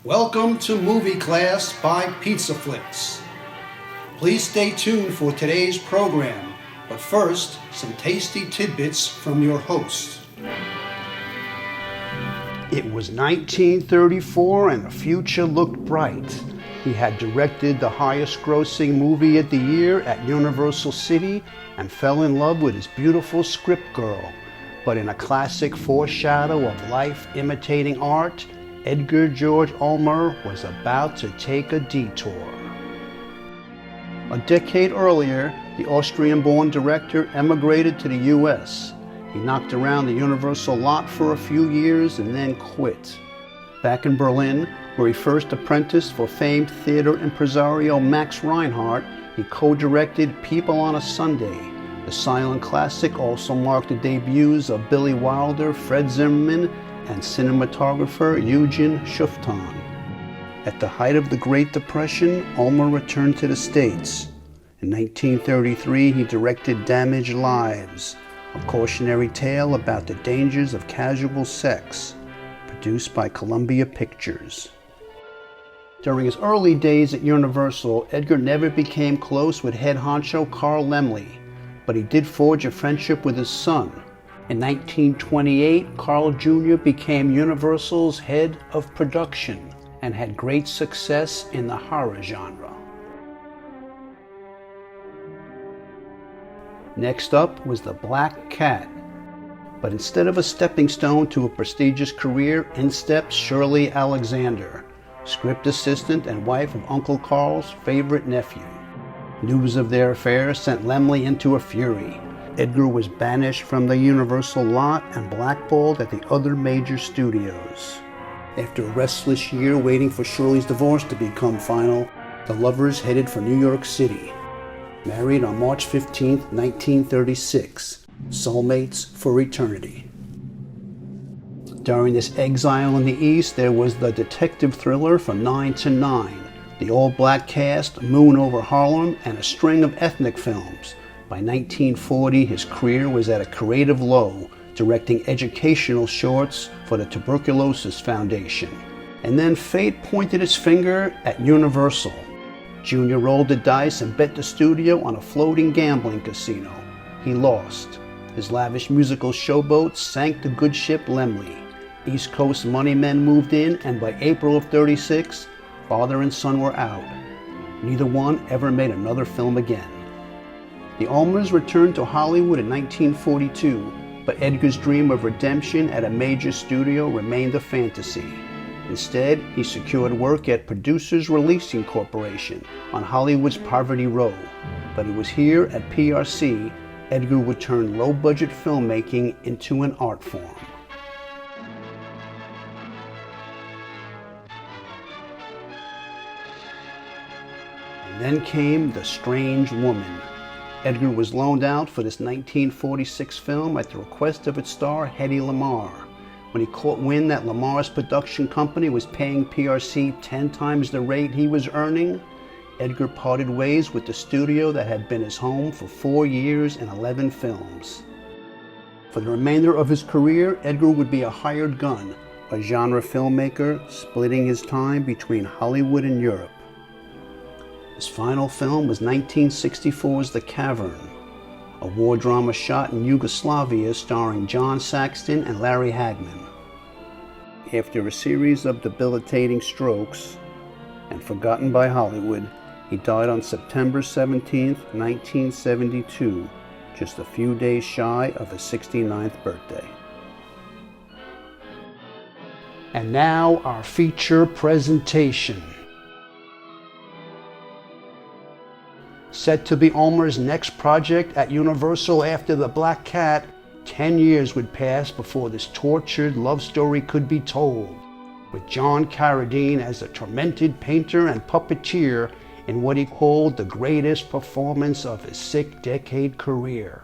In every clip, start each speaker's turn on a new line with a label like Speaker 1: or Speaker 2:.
Speaker 1: Welcome to Movie Class by PizzaFLIX. Please stay tuned for today's program, but first, some tasty tidbits from your host. It was 1934 and the future looked bright. He had directed the highest grossing movie of the year at Universal City and fell in love with his beautiful script girl. But in a classic foreshadow of life imitating art, Edgar George Ulmer was about to take a detour. A decade earlier, the Austrian-born director emigrated to the U.S. He knocked around the Universal lot for a few years and then quit. Back in Berlin, where he first apprenticed for famed theater impresario Max Reinhardt, he co-directed People on a Sunday. The silent classic also marked the debuts of Billy Wilder, Fred Zimmerman, and cinematographer Eugen Schüfftan. At the height of the Great Depression, Ulmer returned to the States. In 1933, he directed Damaged Lives, a cautionary tale about the dangers of casual sex, produced by Columbia Pictures. During his early days at Universal, Edgar never became close with head honcho Carl Laemmle, but he did forge a friendship with his son. In 1928, Carl Jr. became Universal's head of production and had great success in the horror genre. Next up was The Black Cat. But instead of a stepping stone to a prestigious career, in stepped Shirley Alexander, script assistant and wife of Uncle Carl's favorite nephew. News of their affair sent Laemmle into a fury. Edgar was banished from the Universal lot and blackballed at the other major studios. After a restless year waiting for Shirley's divorce to become final, the lovers headed for New York City. Married on March 15, 1936, soulmates for eternity. During this exile in the East, there was the detective thriller From 9 to 9, the all-black cast, Moon Over Harlem, and a string of ethnic films. By 1940, his career was at a creative low, directing educational shorts for the Tuberculosis Foundation. And then fate pointed its finger at Universal. Junior rolled the dice and bet the studio on a floating gambling casino. He lost. His lavish musical showboat sank the good ship Laemmle. East Coast money men moved in, and by April of '36, father and son were out. Neither one ever made another film again. The Ulmers returned to Hollywood in 1942, but Edgar's dream of redemption at a major studio remained a fantasy. Instead, he secured work at Producers Releasing Corporation on Hollywood's Poverty Row. But it was here at PRC, Edgar would turn low-budget filmmaking into an art form. And then came The Strange Woman. Edgar was loaned out for this 1946 film at the request of its star, Hedy Lamarr. When he caught wind that Lamarr's production company was paying PRC 10 times the rate he was earning, Edgar parted ways with the studio that had been his home for 4 years and 11 films. For the remainder of his career, Edgar would be a hired gun, a genre filmmaker splitting his time between Hollywood and Europe. His final film was 1964's The Cavern, a war drama shot in Yugoslavia starring John Saxton and Larry Hagman. After a series of debilitating strokes, and forgotten by Hollywood, he died on September 17, 1972, just a few days shy of his 69th birthday. And now our feature presentation. Set to be Ulmer's next project at Universal after The Black Cat, 10 years would pass before this tortured love story could be told, with John Carradine as a tormented painter and puppeteer in what he called the greatest performance of his 6-decade career.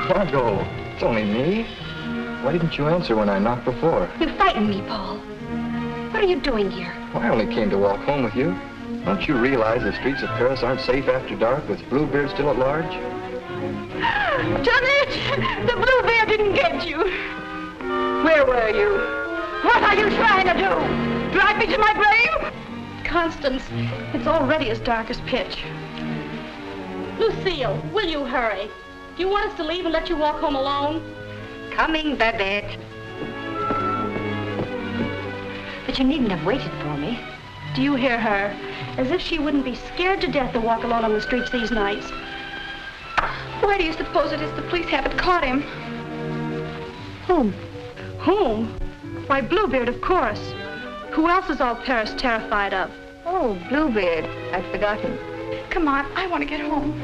Speaker 2: Margot, it's only me. Why didn't you answer when I knocked before?
Speaker 3: You frightened me, Paul. What are you doing here?
Speaker 2: Well, I only came to walk home with you. Don't you realize the streets of Paris aren't safe after dark with Bluebeard still at large?
Speaker 3: Johnny, the Bluebeard didn't get you. Where were you? What are you trying to do? Drag me to my grave? Constance, it's already as dark as pitch. Lucille, will you hurry? Do you want us to leave and let you walk home alone?
Speaker 4: Coming, Babette. But you needn't have waited for me.
Speaker 3: Do you hear her? As if she wouldn't be scared to death to walk alone on the streets these nights. Why do you suppose it is the police haven't caught him?
Speaker 4: Whom?
Speaker 3: Whom? Why, Bluebeard, of course. Who else is all Paris terrified of?
Speaker 4: Oh, Bluebeard. I'd forgotten.
Speaker 3: Come on, I want to get home.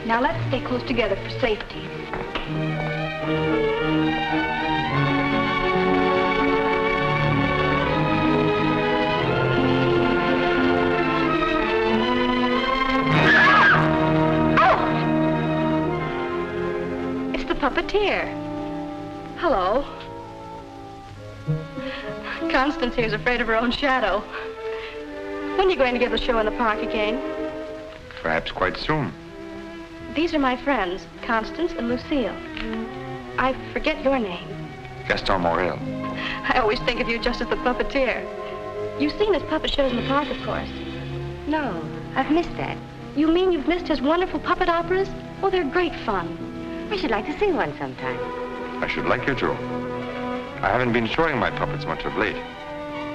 Speaker 3: Now let's stay close together for safety. It's the puppeteer. Hello. Constance here's afraid of her own shadow. When are you going to give the show in the park again?
Speaker 2: Perhaps quite soon.
Speaker 3: These are my friends, Constance and Lucille. I forget your name.
Speaker 2: Gaston Morel.
Speaker 3: I always think of you just as the puppeteer. You've seen his puppet shows in the park, of course.
Speaker 4: No, I've missed that.
Speaker 3: You mean you've missed his wonderful puppet operas? Oh, they're great fun.
Speaker 4: I should like to see one sometime.
Speaker 5: I should like you to. I haven't been showing my puppets much of late.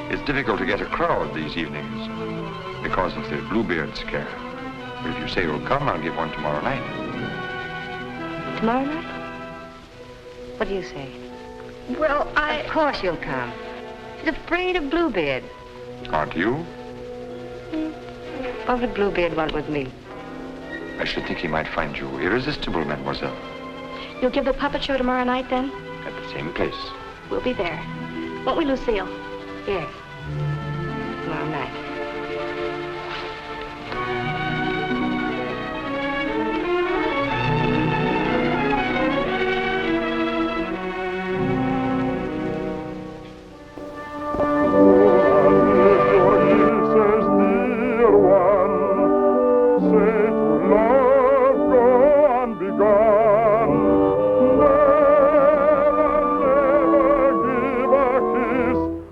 Speaker 5: It's difficult to get a crowd these evenings because of the Bluebeard scare. But if you say you'll come, I'll give one tomorrow night.
Speaker 4: Tomorrow night? What do you say?
Speaker 3: Well,
Speaker 4: Of course you'll come. She's afraid of Bluebeard.
Speaker 5: Aren't you?
Speaker 4: What would Bluebeard want with me?
Speaker 5: I should think he might find you irresistible, mademoiselle.
Speaker 3: You'll give the puppet show tomorrow night, then?
Speaker 5: At the same place.
Speaker 3: We'll be there. Won't we, Lucille?
Speaker 4: Yes. Tomorrow night.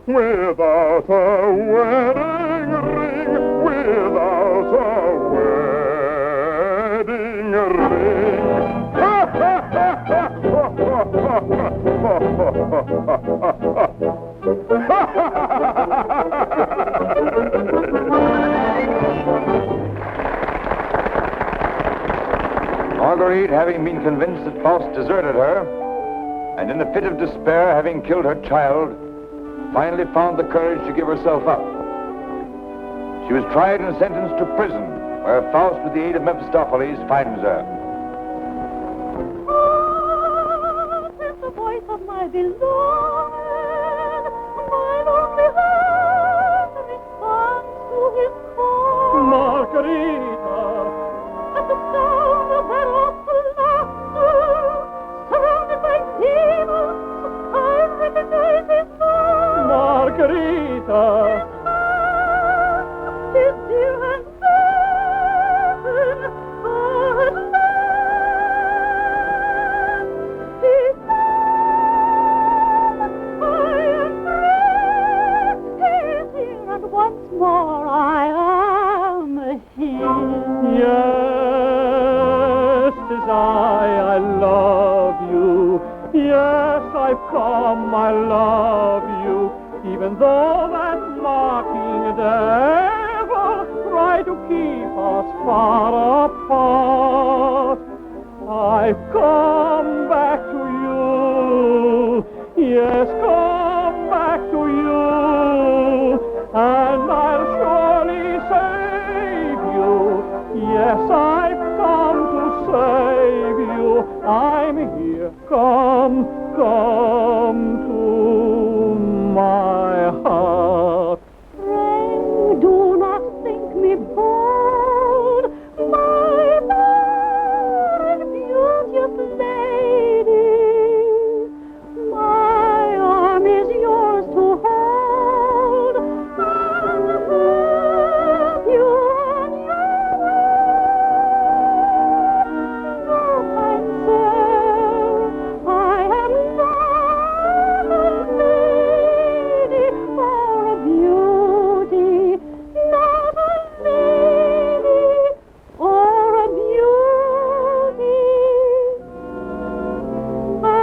Speaker 6: Without a wedding ring, without a wedding ring.
Speaker 7: Marguerite, having been convinced that Faust deserted her, and in a fit of despair, having killed her child, finally found the courage to give herself up. She was tried and sentenced to prison, where Faust, with the aid of Mephistopheles, finds her.
Speaker 8: Ah, 'tis the voice of my beloved, my lonely heart responds to his call.
Speaker 6: Margarita,
Speaker 8: At the sound of that awful laughter, surrounded by demons, I recognize his voice.
Speaker 6: Margarita.
Speaker 8: His dear and certain, but last he said, I am free. He is here, and once more I am his.
Speaker 6: Yes, 'tis I love you. Yes, I've come, I love you. Even though that mocking devil tried to keep us far apart, I've come back to you. Yes, come back to you. And I'll surely save you. Yes, I've come to save you. I'm here. Come to my heart.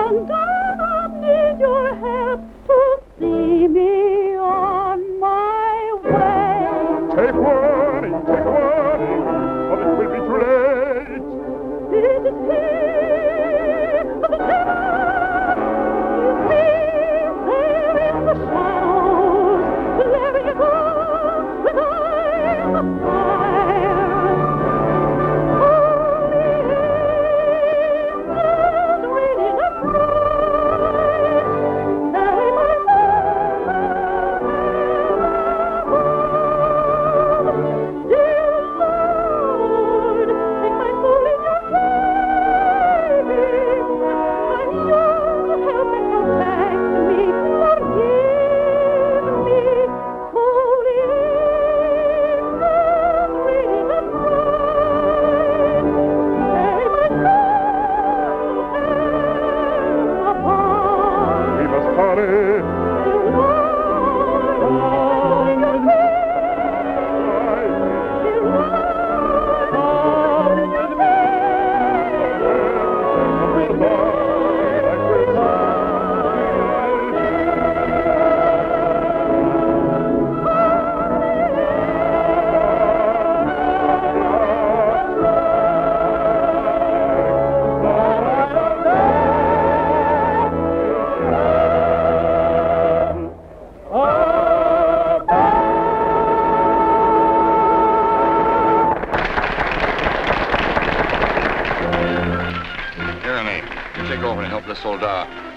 Speaker 8: and I need your help to see me on my way.
Speaker 6: Take warning, or it will be too late.
Speaker 8: It is he, the devil. You see, there in the shadows, there you go, with eyes of fire.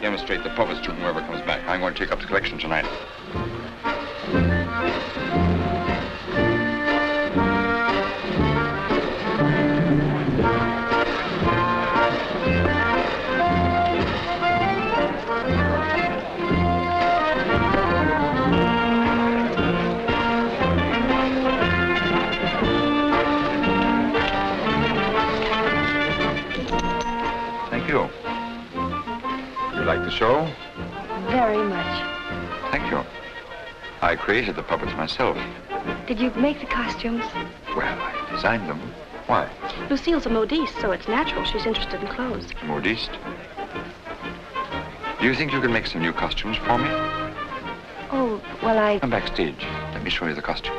Speaker 5: Demonstrate the puppets to whoever comes back. I'm going to take up the collection tonight. Thank you. You like the show?
Speaker 4: Very much.
Speaker 5: Thank you. I created the puppets myself.
Speaker 4: Did you make the costumes?
Speaker 5: Well, I designed them. Why?
Speaker 3: Lucille's a modiste, so it's natural she's interested in clothes.
Speaker 5: Modiste? Do you think you can make some new costumes for me?
Speaker 4: Oh, well,
Speaker 5: Come backstage. Let me show you the costumes.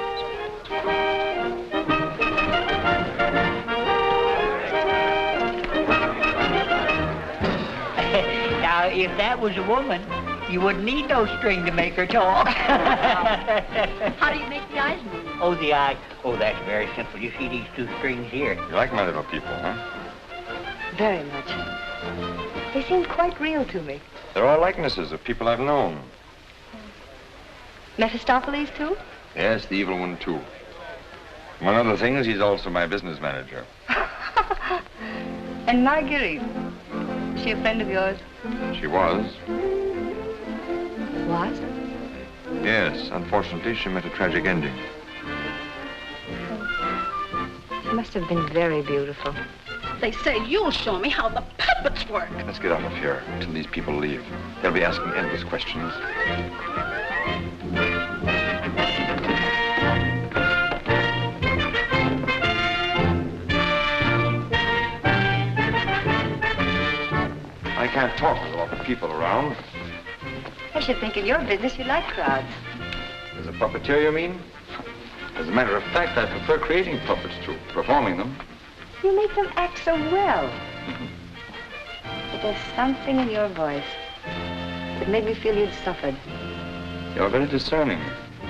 Speaker 9: Now, if that was a woman, you wouldn't need no string to make her talk.
Speaker 3: How do you make the eyes move?
Speaker 9: Oh, the eye. Oh, that's very simple. You see these two strings here?
Speaker 5: You like my little people, huh?
Speaker 4: Very much. They seem quite real to me.
Speaker 5: They're all likenesses of people I've known.
Speaker 4: Mephistopheles, too?
Speaker 5: Yes, the evil one, too. Among other things, he's also my business manager.
Speaker 4: And Marguerite. Is she a friend of yours?
Speaker 5: She was.
Speaker 4: Was?
Speaker 5: Yes, unfortunately, she met a tragic ending.
Speaker 4: She must have been very beautiful.
Speaker 3: They say you'll show me how the puppets work.
Speaker 5: Let's get out of here until these people leave. They'll be asking endless questions. I can't talk with a lot of people around.
Speaker 4: I should think in your business you like crowds.
Speaker 5: As a puppeteer, you mean? As a matter of fact, I prefer creating puppets to performing them.
Speaker 4: You make them act so well. But there's something in your voice that made me feel you'd suffered.
Speaker 5: You're very discerning.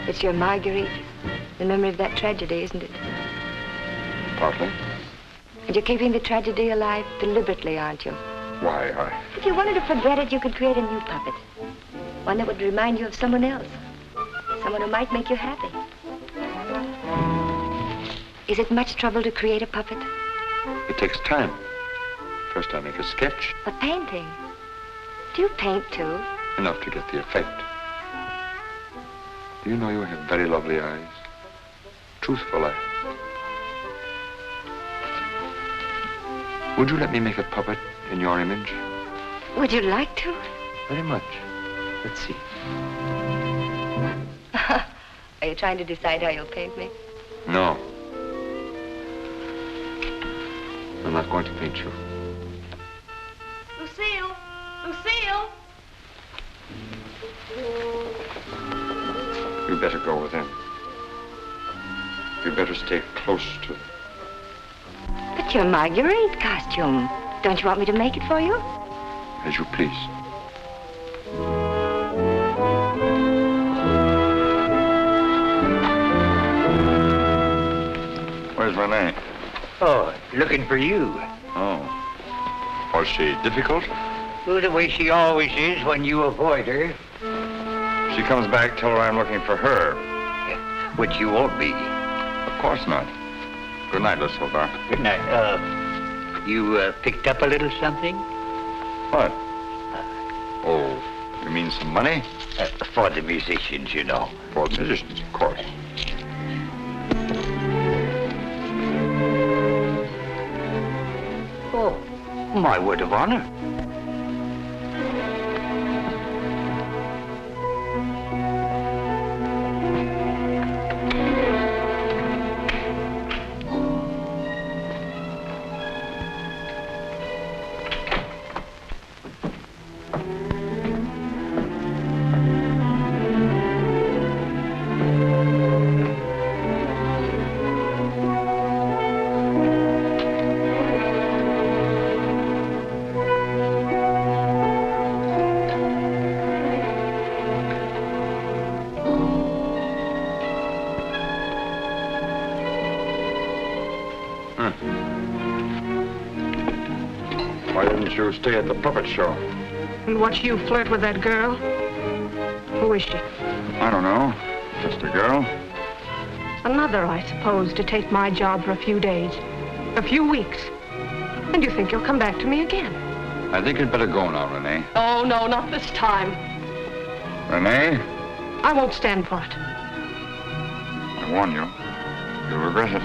Speaker 4: It's your Marguerite, the memory of that tragedy, isn't it?
Speaker 5: Partly.
Speaker 4: And you're keeping the tragedy alive deliberately, aren't you?
Speaker 5: Why,
Speaker 4: If you wanted to forget it, you could create a new puppet. One that would remind you of someone else. Someone who might make you happy. Is it much trouble to create a puppet?
Speaker 5: It takes time. First I make a sketch.
Speaker 4: A painting? Do you paint, too?
Speaker 5: Enough to get the effect. Do you know you have very lovely eyes? Truthful eyes. Would you let me make a puppet in your image?
Speaker 4: Would you like to?
Speaker 5: Very much. Let's see.
Speaker 4: Are you trying to decide how you'll paint me?
Speaker 5: No. I'm not going to paint you.
Speaker 3: Lucille! Lucille!
Speaker 5: You better go with him. You better stay close to them.
Speaker 4: But your Marguerite costume. Don't you want me to make it for you?
Speaker 5: As you please. Where's Renee?
Speaker 9: Oh, looking for you.
Speaker 5: Oh. Was she difficult?
Speaker 9: Well, the way she always is when you avoid her.
Speaker 5: If she comes back, tell her I'm looking for her.
Speaker 9: Which you won't be.
Speaker 5: Of course not. Good night, Miss Hobart.
Speaker 9: Good night. You picked up a little something?
Speaker 5: What? Oh, you mean some money?
Speaker 9: For the musicians, you know.
Speaker 5: For the musicians, of course.
Speaker 9: Oh, my word of honor.
Speaker 5: Why didn't you stay at the puppet show?
Speaker 3: And watch you flirt with that girl? Who is she?
Speaker 5: I don't know. Just a girl.
Speaker 3: Another, I suppose, to take my job for a few days. A few weeks. And you think you'll come back to me again?
Speaker 5: I think you'd better go now, Renee.
Speaker 3: Oh, no, not this time.
Speaker 5: Renee,
Speaker 3: I won't stand for it.
Speaker 5: I warn you. You'll regret it.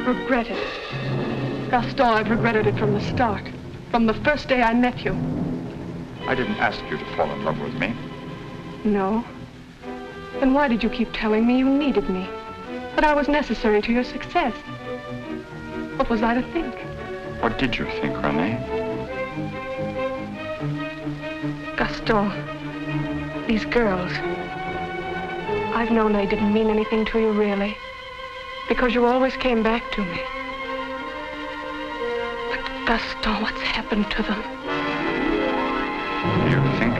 Speaker 3: Regret it. Gaston, I've regretted it from the start. From the first day I met you.
Speaker 5: I didn't ask you to fall in love with me.
Speaker 3: No. Then why did you keep telling me you needed me? That I was necessary to your success? What was I to think?
Speaker 5: What did you think, Renee?
Speaker 3: Gaston, these girls. I've known they didn't mean anything to you, really. Because you always came back to me. But Gaston, what's happened to them?
Speaker 5: You think?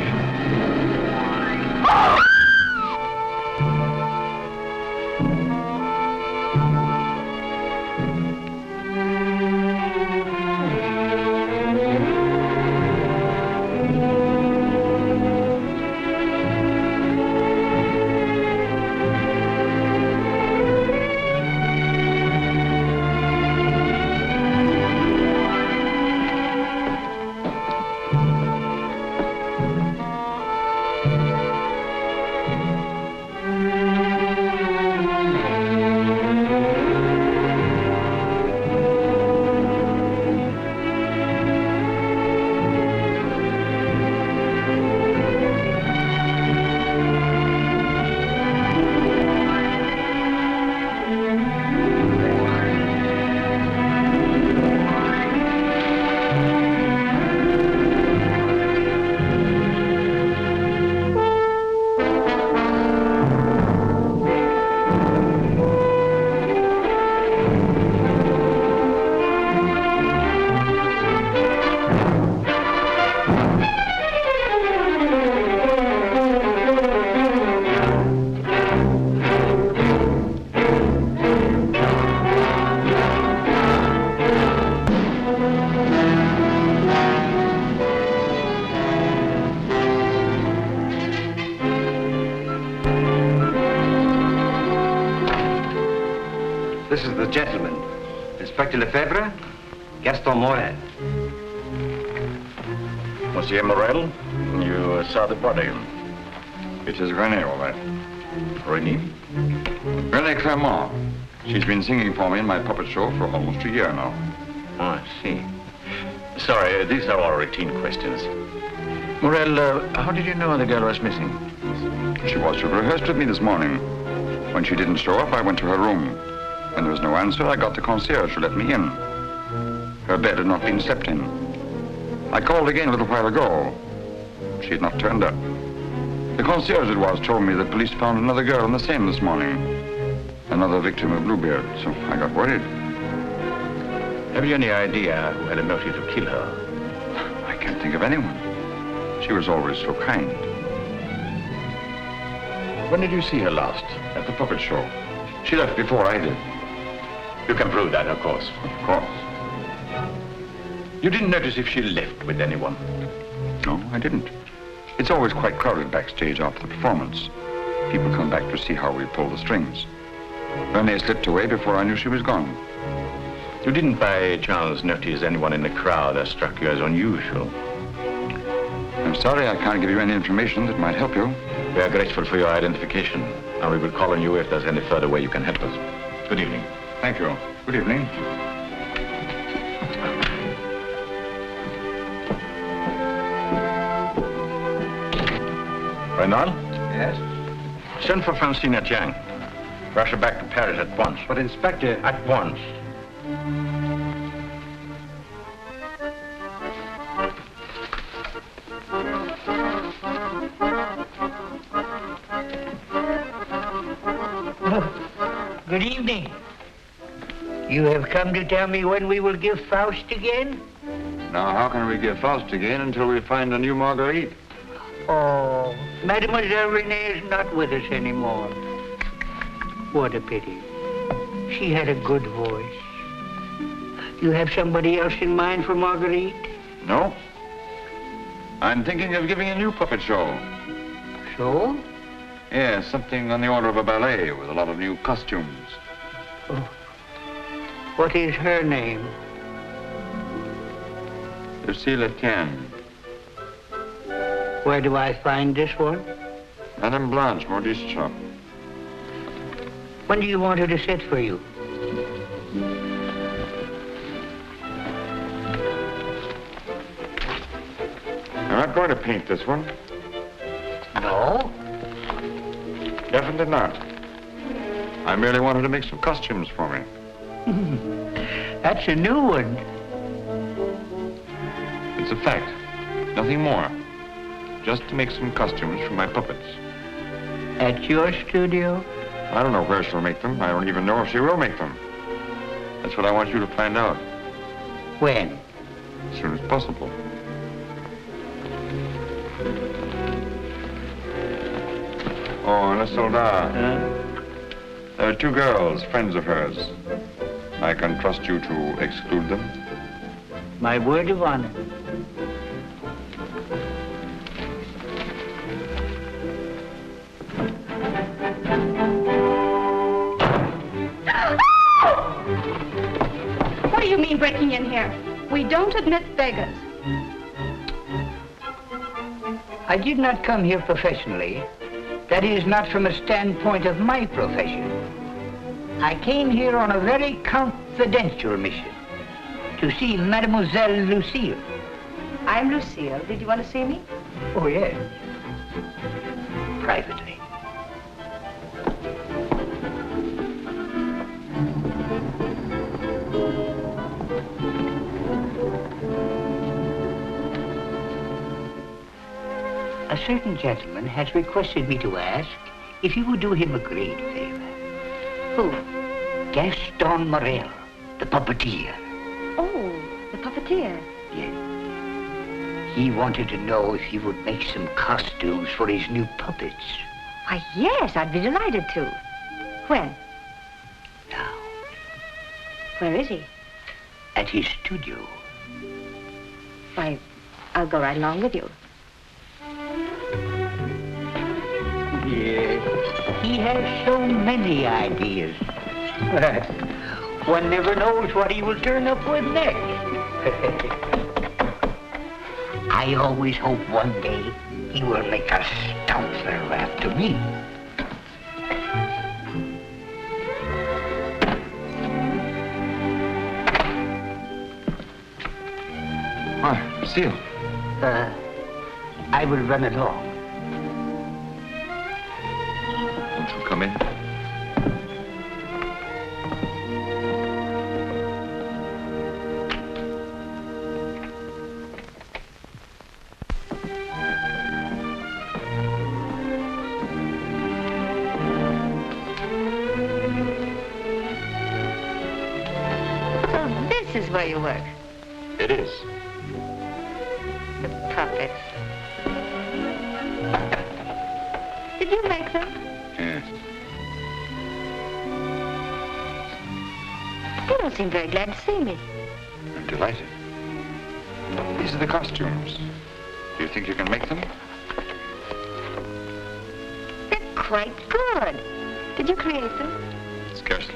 Speaker 2: This is the gentleman. Inspector Lefebvre, Gaston Morel.
Speaker 5: Monsieur Morel, you saw the body. It is Renee, all right. Renee? Renee Clermont. She's been singing for me in my puppet show for almost a year now.
Speaker 10: Oh, I see. Sorry, these are all routine questions. Morel, how did you know the girl was missing?
Speaker 5: She was to rehearse with me this morning. When she didn't show up, I went to her room. When there was no answer, I got the concierge to let me in. Her bed had not been slept in. I called again a little while ago. She had not turned up. The concierge it was told me that police found another girl in the Seine this morning. Another victim of Bluebeard, so I got worried.
Speaker 10: Have you any idea who had a motive to kill her?
Speaker 5: I can't think of anyone. She was always so kind.
Speaker 10: When did you see her last?
Speaker 5: At the puppet show. She left before I did.
Speaker 10: You can prove that, of course.
Speaker 5: Of course.
Speaker 10: You didn't notice if she left with anyone?
Speaker 5: No, I didn't. It's always quite crowded backstage after the performance. People come back to see how we pull the strings. Renee slipped away before I knew she was gone.
Speaker 10: You didn't by chance notice anyone in the crowd that struck you as unusual?
Speaker 5: I'm sorry I can't give you any information that might help you.
Speaker 10: We are grateful for your identification, and we will call on you if there's any further way you can help us. Good evening.
Speaker 5: Thank you. Good evening.
Speaker 10: Reynald?
Speaker 1: Yes?
Speaker 10: Send for Francina Jiang. Rush her back to Paris at once.
Speaker 1: But, Inspector...
Speaker 10: At once.
Speaker 9: Good evening. You have come to tell me when we will give Faust again?
Speaker 5: Now, how can we give Faust again until we find a new Marguerite?
Speaker 9: Oh, Mademoiselle Renee is not with us anymore. What a pity. She had a good voice. You have somebody else in mind for Marguerite?
Speaker 5: No. I'm thinking of giving a new puppet show.
Speaker 9: So?
Speaker 5: Yes, something on the order of a ballet with a lot of new costumes.
Speaker 9: Oh. What is her name?
Speaker 5: Lucille Etienne.
Speaker 9: Where do I find this one?
Speaker 5: Madame Blanche, Maurice shop.
Speaker 9: When do you want her to sit for you?
Speaker 5: I'm not going to paint this one.
Speaker 9: No?
Speaker 5: Definitely not. I merely wanted to make some costumes for me.
Speaker 9: That's a new one.
Speaker 5: It's a fact. Nothing more. Just to make some costumes for my puppets.
Speaker 9: At your studio?
Speaker 5: I don't know where she'll make them. I don't even know if she will make them. That's what I want you to find out.
Speaker 9: When?
Speaker 5: As soon as possible. Oh, and a soldat. There are two girls, friends of hers. I can trust you to exclude them?
Speaker 9: My word of honor.
Speaker 3: What do you mean breaking in here? We don't admit beggars.
Speaker 9: I did not come here professionally. That is, not from a standpoint of my profession. I came here on a very confidential mission to see Mademoiselle Lucille.
Speaker 4: I'm Lucille. Did you want to see me?
Speaker 9: Oh, yes. Privately. A certain gentleman has requested me to ask if you would do him a great favor.
Speaker 4: Who?
Speaker 9: Gaston Morel, the puppeteer.
Speaker 4: Oh, the puppeteer.
Speaker 9: Yes. He wanted to know if you would make some costumes for his new puppets.
Speaker 4: Why, yes, I'd be delighted to. When?
Speaker 9: Now,
Speaker 4: Where is he?
Speaker 9: at his studio.
Speaker 4: Why, I'll go right along with you.
Speaker 9: Yes. He has so many ideas. One never knows what he will turn up with next. I always hope one day he will make a stoutler after me.
Speaker 5: Why, Lucille.
Speaker 9: I will run along.
Speaker 5: Won't you come in?
Speaker 4: where you work?
Speaker 5: It is.
Speaker 4: The puppets. Did you make them?
Speaker 5: Yes.
Speaker 4: You don't seem very glad to see me.
Speaker 5: I'm delighted. These are the costumes. Do you think you can make them?
Speaker 4: They're quite good. Did you create them?
Speaker 5: Scarcely.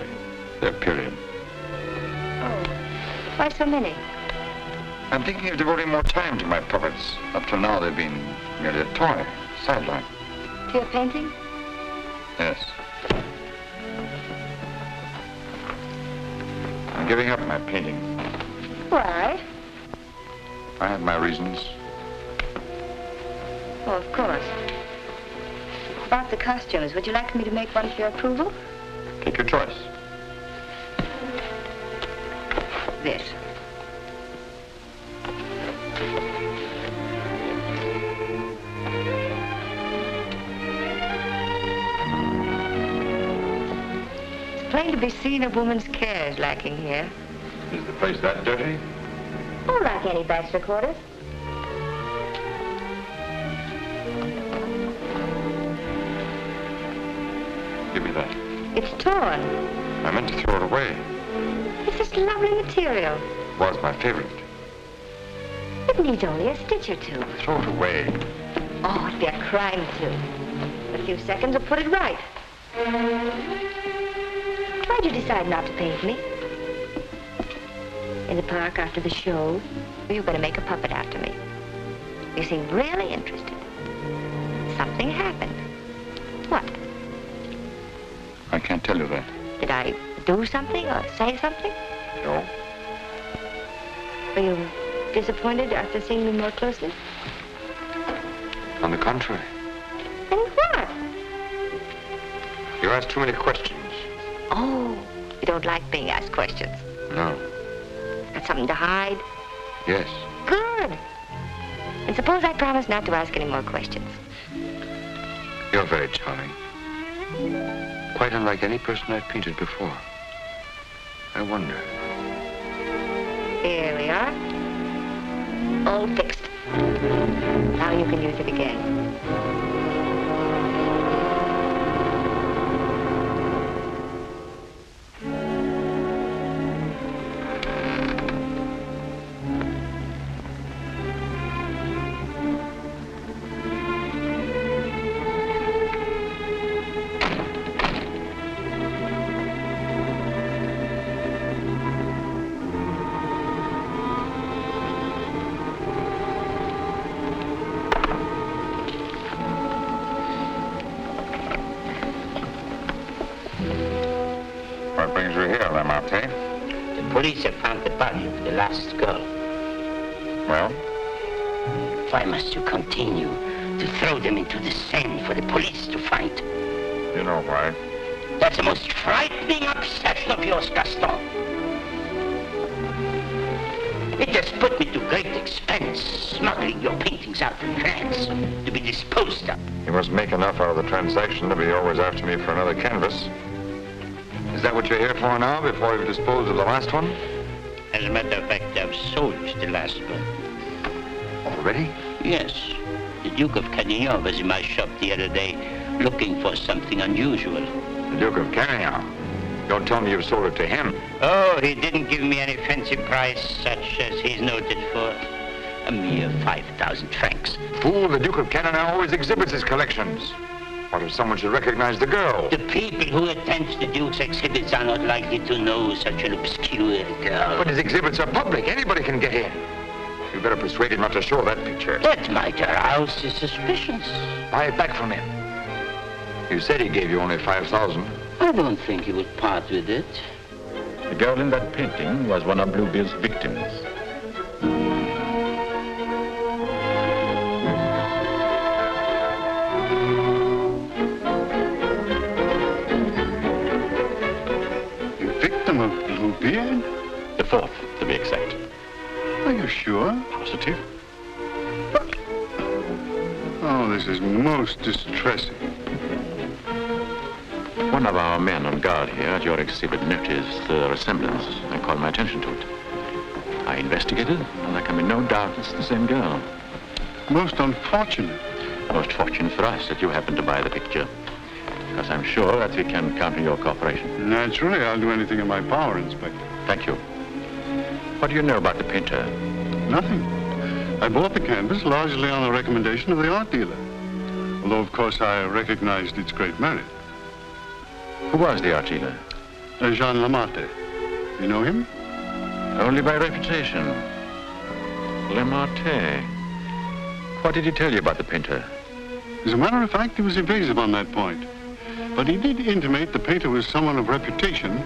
Speaker 5: They're period.
Speaker 4: Oh, why so many?
Speaker 5: I'm thinking of devoting more time to my puppets. Up till now, they've been merely a toy, sideline.
Speaker 4: To your painting?
Speaker 5: Yes. I'm giving up my painting.
Speaker 4: Why?
Speaker 5: I have my reasons.
Speaker 4: Oh, of course. About the costumes, would you like me to make one for your approval?
Speaker 5: Take your choice.
Speaker 4: This. It's plain to be seen a woman's care is lacking here.
Speaker 5: Is the place that dirty?
Speaker 4: Oh, like any bachelor quarters.
Speaker 5: Give me that.
Speaker 4: It's torn.
Speaker 5: I meant to throw it away.
Speaker 4: It's this lovely material.
Speaker 5: It was my favorite.
Speaker 4: It needs only a stitch or two.
Speaker 5: Throw it away.
Speaker 4: Oh, it'd be a crime to. In a few seconds, I'll put it right. Why'd you decide not to paint me? In the park after the show, you were going to make a puppet after me. You seemed really interested. Something happened. What?
Speaker 5: I can't tell you that.
Speaker 4: Did I do something or say something?
Speaker 5: No.
Speaker 4: Were you disappointed after seeing me more closely?
Speaker 5: On the contrary.
Speaker 4: And what?
Speaker 5: You ask too many questions.
Speaker 4: Oh, you don't like being asked questions.
Speaker 5: No.
Speaker 4: Got something to hide?
Speaker 5: Yes.
Speaker 4: Good. And suppose I promise not to ask any more questions.
Speaker 5: You're very charming. Quite unlike any person I've painted before. I wonder.
Speaker 4: Here we are. All fixed. Now you can use it again.
Speaker 5: What brings you here, Lamarté?
Speaker 9: The police have found the body of the last girl.
Speaker 5: Well?
Speaker 9: Why must you continue to throw them into the Seine for the police to find?
Speaker 5: You know why.
Speaker 9: That's the most frightening obsession of yours, Gaston. It has put me to great expense smuggling your paintings out of France to be disposed of.
Speaker 5: You must make enough out of the transaction to be always after me for another canvas. Is that what you're here for now, before you've disposed of the last one?
Speaker 9: As a matter of fact, I've sold the last one.
Speaker 5: Already?
Speaker 9: Yes. The Duke of Carradine was in my shop the other day looking for something unusual.
Speaker 5: The Duke of Carradine? Don't tell me you've sold it to him.
Speaker 9: Oh, he didn't give me any fancy price such as he's noted for. A mere 5,000 francs.
Speaker 5: Fool, the Duke of Carradine always exhibits his collections. What if someone should recognize the girl?
Speaker 9: The people who attend the Duke's exhibits are not likely to know such an obscure girl.
Speaker 5: But his exhibits are public. Anybody can get in. You better persuade him not to show that picture.
Speaker 9: That might arouse his suspicions.
Speaker 5: Buy it back from him. You said he gave you only 5,000.
Speaker 9: I don't think he would part with it.
Speaker 10: The girl in that painting was one of Bluebeard's victims.
Speaker 6: Victim of Bluebeard?
Speaker 10: The fourth, to be exact.
Speaker 6: Are you sure?
Speaker 10: Positive.
Speaker 6: Oh, this is most distressing.
Speaker 10: One of our men on guard here at your exhibit noticed the resemblance and called my attention to it. I investigated, and there can be no doubt it's the same girl.
Speaker 6: Most unfortunate.
Speaker 10: Most fortunate for us that you happened to buy the picture. Because I'm sure that we can count on your cooperation.
Speaker 6: Naturally, I'll do anything in my power, Inspector.
Speaker 10: Thank you. What do you know about the painter?
Speaker 6: Nothing. I bought the canvas largely on the recommendation of the art dealer. Although, of course, I recognized its great merit.
Speaker 10: Who was the art dealer?
Speaker 6: Jean Lamarté. You know him?
Speaker 10: Only by reputation. Lamarté. What did he tell you about the painter?
Speaker 6: As a matter of fact, he was evasive on that point. But he did intimate the painter was someone of reputation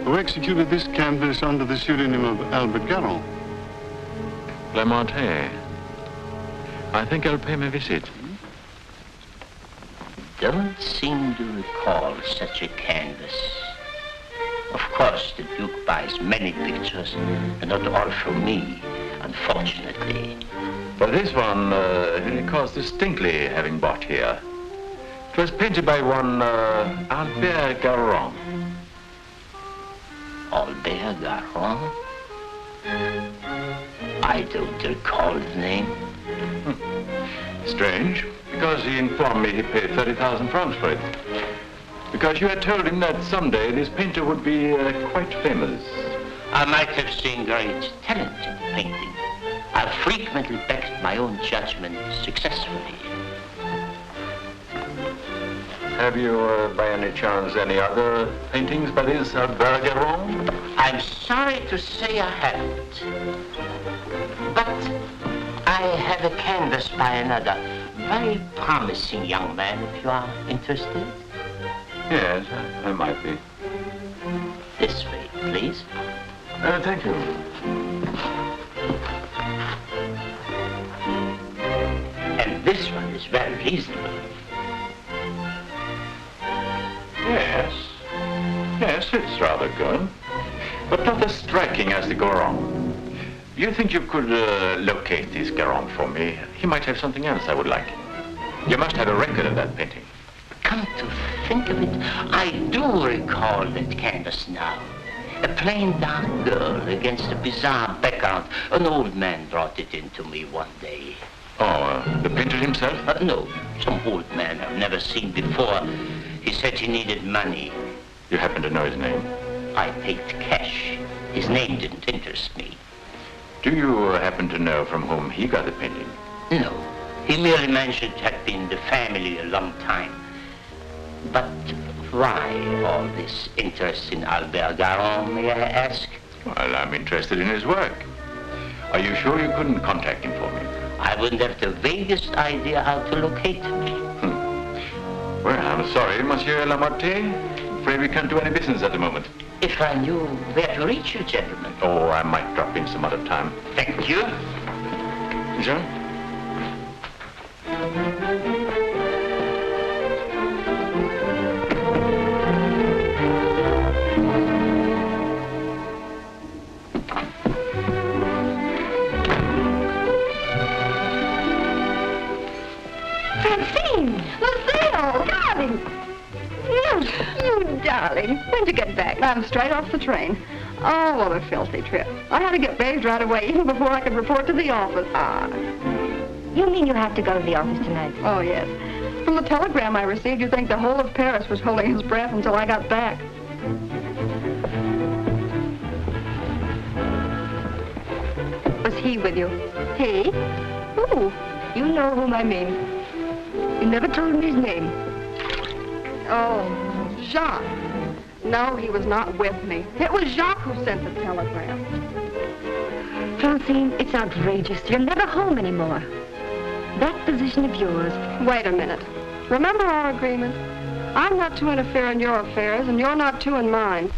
Speaker 6: who executed this canvas under the pseudonym of Albert Garon.
Speaker 10: Lamarté. I think I'll pay him a visit.
Speaker 11: Don't seem to recall such a canvas. Of course, the Duke buys many pictures, and not all from me, unfortunately.
Speaker 10: But this one, he recalls distinctly having bought here. It was painted by one Albert Garon.
Speaker 11: Albert Garon? I don't recall the name.
Speaker 10: Strange, because he informed me he paid 30,000 francs for it. Because you had told him that someday this painter would be quite famous.
Speaker 11: I might have seen great talent in painting. I've frequently backed my own judgment successfully.
Speaker 10: Have you, by any chance, any other paintings by this Albert Garon?
Speaker 11: I'm sorry to say I haven't. But I have a canvas by another very promising young man, if you are interested.
Speaker 10: Yes, I might be.
Speaker 11: This way, please.
Speaker 10: Thank you.
Speaker 11: And this one is very reasonable.
Speaker 10: Yes. Yes, it's rather good. But not as striking as the Garon. You think you could locate this Garon for me? He might have something else I would like. You must have a record of that painting.
Speaker 11: Come to think of it, I do recall that canvas now. A plain dark girl against a bizarre background. An old man brought it in to me one day.
Speaker 10: Oh, the painter himself?
Speaker 11: No, some old man I've never seen before. He said he needed money.
Speaker 10: You happen to know his name?
Speaker 11: I paid cash. His name didn't interest me.
Speaker 10: Do you happen to know from whom he got the painting?
Speaker 11: No. He merely mentioned it had been the family a long time. But why all this interest in Albert Garon, may I ask?
Speaker 10: Well, I'm interested in his work. Are you sure you couldn't contact him for me?
Speaker 11: I wouldn't have the vaguest idea how to locate him.
Speaker 10: Well, I'm sorry, Monsieur Lamarté. Afraid we can't do any business at the moment.
Speaker 11: If I knew where to reach you, gentlemen.
Speaker 10: Oh, I might drop in some other time.
Speaker 11: Thank you.
Speaker 10: Jean?
Speaker 3: Lucille, darling. You darling. When'd you get back? I'm straight off the train. Oh, what a filthy trip. I had to get bathed right away, even before I could report to the office.
Speaker 4: You mean you have to go to the office tonight?
Speaker 3: Oh, yes. From the telegram I received, you'd think the whole of Paris was holding his breath until I got back. Was he with you? He? Who? You know whom I mean. You never told me his name. Oh, Jacques. No, he was not with me. It was Jacques who sent the telegram.
Speaker 4: Francine, it's outrageous. You're never home anymore. That position of yours.
Speaker 3: Wait a minute. Remember our agreement? I'm not to interfere in your affairs, and you're not to in mine.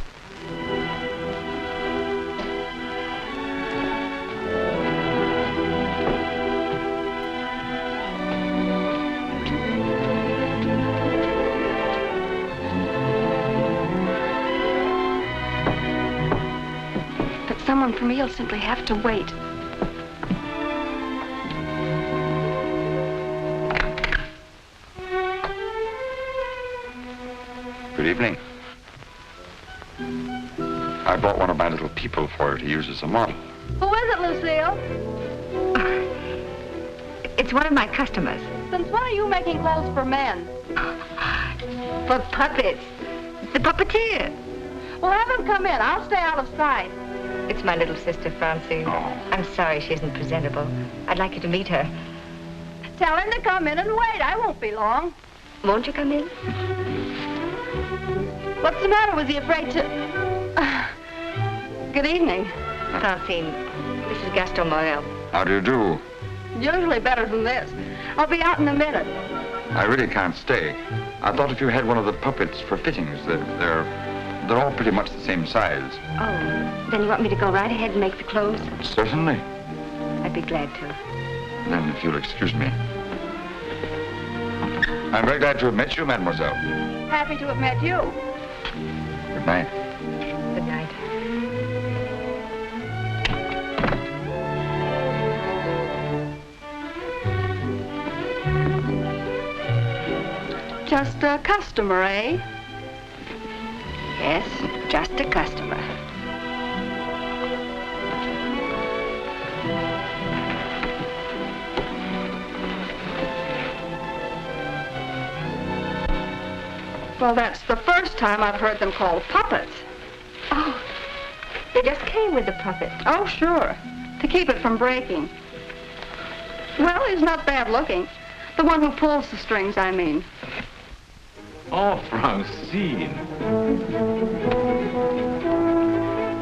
Speaker 3: Someone for me will simply have to wait.
Speaker 5: Good evening. I bought one of my little people for her to use as a model.
Speaker 3: Who is Lucille?
Speaker 4: It's one of my customers.
Speaker 3: Since when are you making clothes for men?
Speaker 4: For puppets. The puppeteer.
Speaker 3: Well, have him come in. I'll stay out of sight.
Speaker 4: It's my little sister, Francine. I'm sorry she isn't presentable. I'd like you to meet her.
Speaker 3: Tell him to come in and wait. I won't be long.
Speaker 4: Won't you come in?
Speaker 3: What's the matter? Was he afraid to... Good evening.
Speaker 4: Francine, this is Gaston Morel.
Speaker 5: How do you do?
Speaker 3: Usually better than this. I'll be out in a minute.
Speaker 5: I really can't stay. I thought if you had one of the puppets for fittings, they're all pretty much the same size.
Speaker 4: Oh, then you want me to go right ahead and make the clothes?
Speaker 5: Certainly.
Speaker 4: I'd be glad to.
Speaker 5: Then, if you'll excuse me. I'm very glad to have met you, mademoiselle.
Speaker 3: Happy to have met you.
Speaker 5: Good night.
Speaker 4: Good night.
Speaker 3: Just a customer, eh?
Speaker 4: Yes, just a customer.
Speaker 3: Well, that's the first time I've heard them called puppets.
Speaker 4: Oh, they just came with the puppet.
Speaker 3: Oh, sure. To keep it from breaking. Well, he's not bad looking. The one who pulls the strings, I mean.
Speaker 10: Oh, Francine.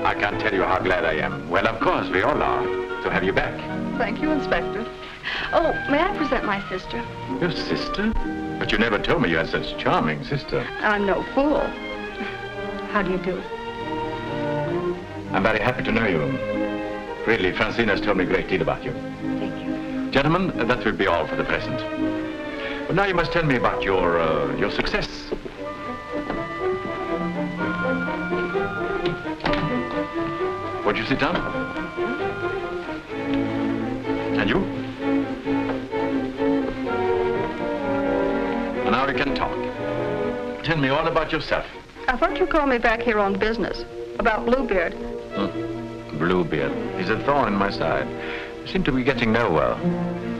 Speaker 10: I can't tell you how glad I am. Well, of course, we all are, to have you back.
Speaker 3: Thank you, Inspector. Oh, may I present my sister?
Speaker 10: Your sister? But you never told me you had such charming sister.
Speaker 3: I'm no fool.
Speaker 4: How do you do?
Speaker 10: I'm very happy to know you. Really, Francine has told me a great deal about you.
Speaker 4: Thank you.
Speaker 10: Gentlemen, that will be all for the present. But now you must tell me about your success. Won't you sit down? And you? And now we can talk. Tell me all about yourself.
Speaker 3: I thought you called me back here on business. About Bluebeard.
Speaker 10: Bluebeard. He's a thorn in my side. You seem to be getting nowhere.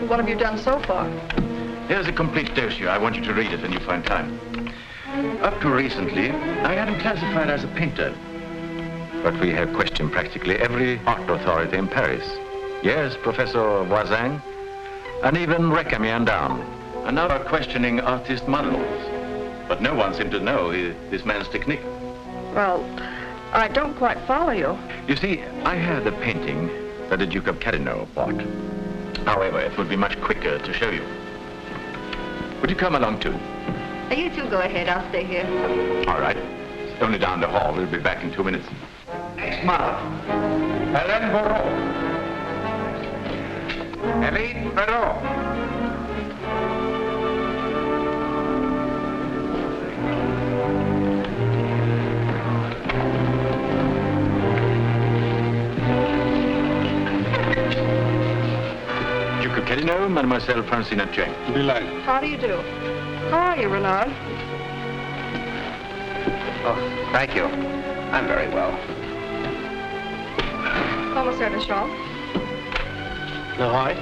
Speaker 3: What have you done so far?
Speaker 10: Here's a complete dossier. I want you to read it when you find time. Up to recently, I had him classified as a painter. But we have questioned practically every art authority in Paris. Yes, Professor Voisin, and even Recamier down. And now we're questioning artist models. But no one seemed to know this man's technique.
Speaker 3: Well, I don't quite follow you.
Speaker 10: You see, I had a painting that the Duke of Carradine bought. However, it would be much quicker to show you. Would you come along too?
Speaker 4: You two go ahead. I'll stay here.
Speaker 10: All right. It's only down the hall. We'll be back in 2 minutes. Next model. Hélène Bourreau. Hélène Bourreau. Duke of Carradine, Mademoiselle Francine Cheng.
Speaker 6: Delighted.
Speaker 3: How do you do? How are you, Renard?
Speaker 12: Oh, thank you. I'm very well.
Speaker 3: Commissaire Deschamps.
Speaker 12: Leroy?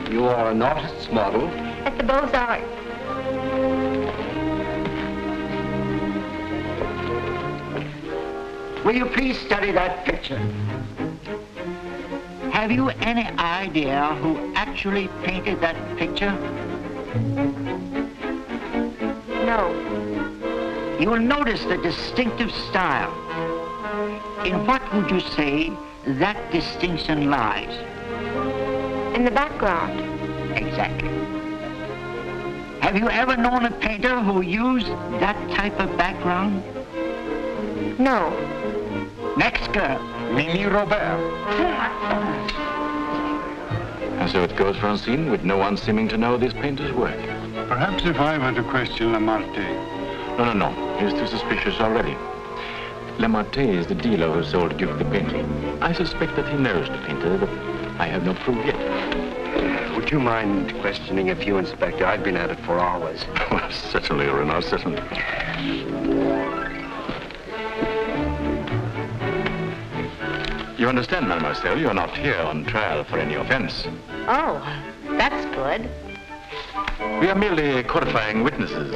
Speaker 12: You are an artist's model?
Speaker 4: At the Beaux-Arts.
Speaker 11: Will you please study that picture? Have you any idea who actually painted that picture?
Speaker 4: No.
Speaker 11: You will notice the distinctive style. In what would you say that distinction lies?
Speaker 4: In the background.
Speaker 11: Exactly. Have you ever known a painter who used that type of background?
Speaker 4: No.
Speaker 11: Next girl.
Speaker 10: Mimi Robert. And so it goes, Francine, with no one seeming to know this painter's work.
Speaker 6: Perhaps if I were to question Lamartine.
Speaker 10: No. He's too suspicious already. Lamartine is the dealer who sold Duke the painting. I suspect that he knows the painter, but I have no proof yet.
Speaker 12: Would you mind questioning a few, Inspector? I've been at it for hours.
Speaker 10: Certainly, Renaud, certainly. You understand, mademoiselle, you're not here on trial for any offense.
Speaker 4: Oh, that's good.
Speaker 10: We are merely qualifying witnesses.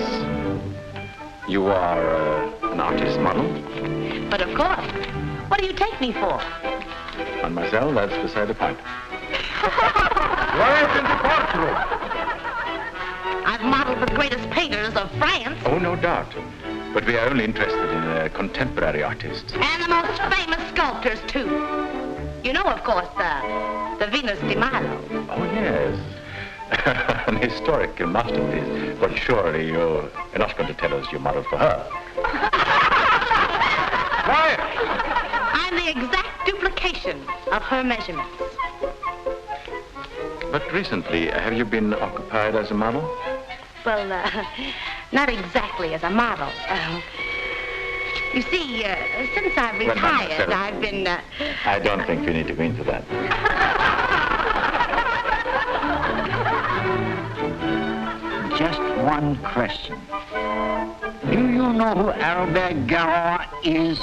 Speaker 10: You are an artist model?
Speaker 4: But of course. What do you take me for?
Speaker 10: Mademoiselle, that's beside the point. Quiet in the courtroom!
Speaker 4: I've modeled the greatest painters of France.
Speaker 10: Oh, no doubt. But we are only interested in contemporary artists.
Speaker 4: And the most famous sculptors, too. You know, of course, the Venus de Milo.
Speaker 10: Oh, yes. An historical masterpiece. But surely you're not going to tell us you modeled for her. Quiet!
Speaker 4: I'm the exact duplication of her measurements.
Speaker 10: But recently, have you been occupied as a model?
Speaker 4: Well, not exactly as a model. You see, since I've retired, I've been...
Speaker 10: I don't think we need to go into that.
Speaker 9: Just one question. Do you know who Albert Garron is?